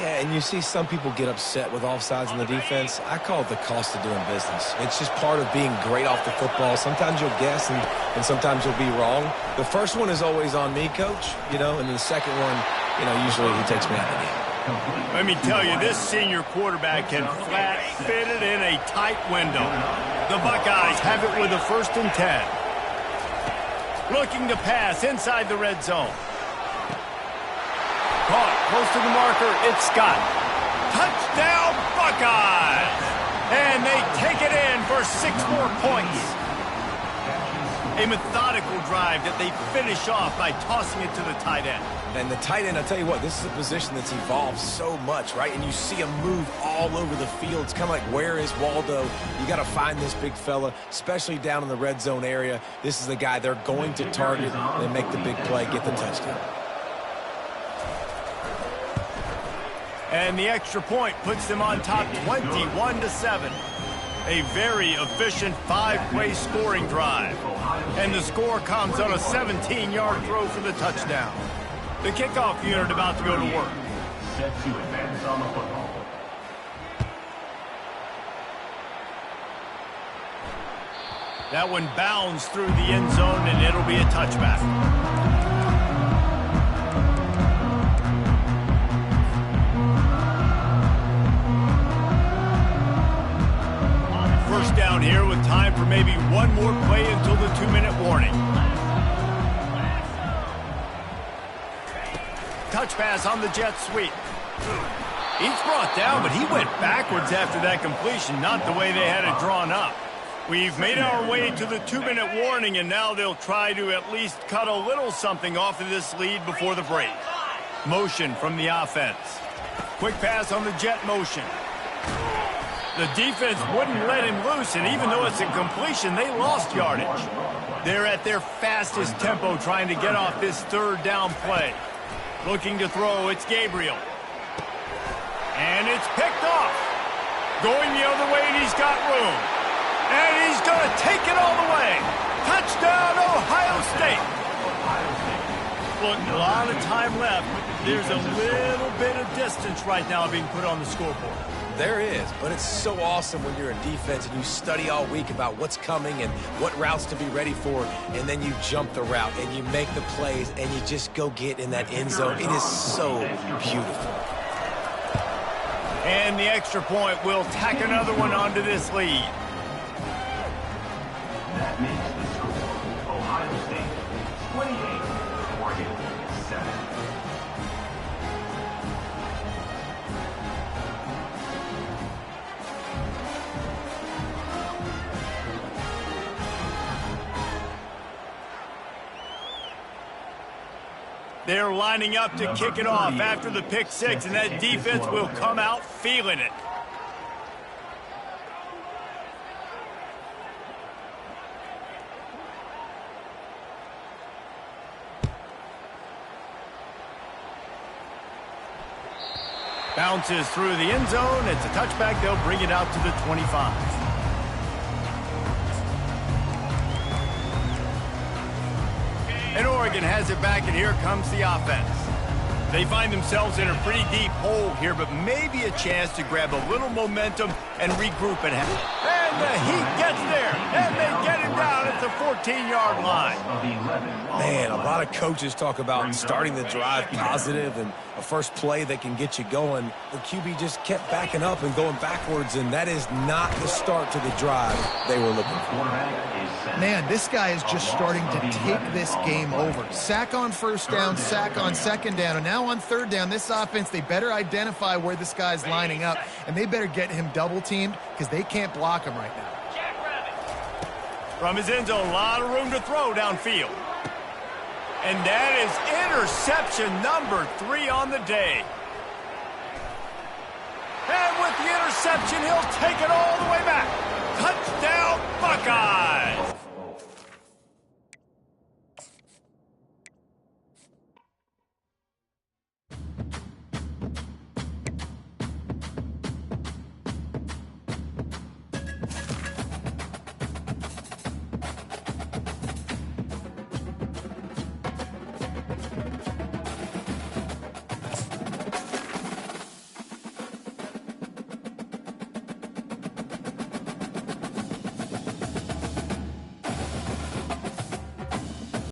Yeah, and you see some people get upset with offsides in the defense. I call it the cost of doing business. It's just part of being great off the football. Sometimes you'll guess and sometimes you'll be wrong. The first one is always on me, Coach, and then the second one, usually he takes me out of the game. Let me tell you, this senior quarterback can flat fit it in a tight window. The Buckeyes have it with a 1st and 10. Looking to pass inside the red zone. Caught close to the marker. It's Scott. Touchdown, Buckeyes! And they take it in for 6 more points. A methodical drive that they finish off by tossing it to the tight end. And the tight end, I'll tell you what, this is a position that's evolved so much, right? And you see him move all over the field. It's kind of like, where is Waldo? You got to find this big fella, especially down in the red zone area. This is the guy they're going to target and make the big play, get the touchdown. And the extra point puts them on top 21-7. A very efficient 5-play scoring drive. And the score comes on a 17-yard throw for the touchdown. The kickoff unit about to go to work. Set to advance on the football. That one bounds through the end zone, and it'll be a touchback. First down here with time for maybe one more play until the 2-minute warning. Touch pass on the jet sweep. He's brought down, but he went backwards after that completion, not the way they had it drawn up. We've made our way to the 2-minute warning, and now they'll try to at least cut a little something off of this lead before the break. Motion from the offense. Quick pass on the jet motion. The defense wouldn't let him loose, and even though it's a completion, they lost yardage. They're at their fastest tempo trying to get off this 3rd down play. Looking to throw, it's Gabriel. And it's picked off. Going the other way, and he's got room. And he's going to take it all the way. Touchdown, Ohio State. Look, a lot of time left. There's a little bit of distance right now being put on the scoreboard. There is, but it's so awesome when you're in defense and you study all week about what's coming and what routes to be ready for, and then you jump the route and you make the plays and you just go get in that end zone. It is so beautiful. And the extra point will tack another one onto this lead. That makes the score Ohio State 28, Oregon 7. They're lining up to kick it off after the pick 6, and that defense will come out feeling it. Bounces through the end zone. It's a touchback. They'll bring it out to the 25. Oregon has it back, and here comes the offense. They find themselves in a pretty deep hole here, but maybe a chance to grab a little momentum and regroup at half. And the Heat gets there, and they get him down at the 14-yard line. Man, a lot of coaches talk about starting the drive positive and a first play that can get you going. The QB just kept backing up and going backwards, and that is not the start to the drive they were looking for. Man, this guy is just starting to take this game over. Sack on first down, sack on second down, and now on third down, this offense, they better identify where this guy's lining up, and they better get him double-teamed because they can't block him right now. From his end zone, a lot of room to throw downfield. And that is interception number 3 on the day. And with the interception, he'll take it all the way back. Touchdown, Buckeyes!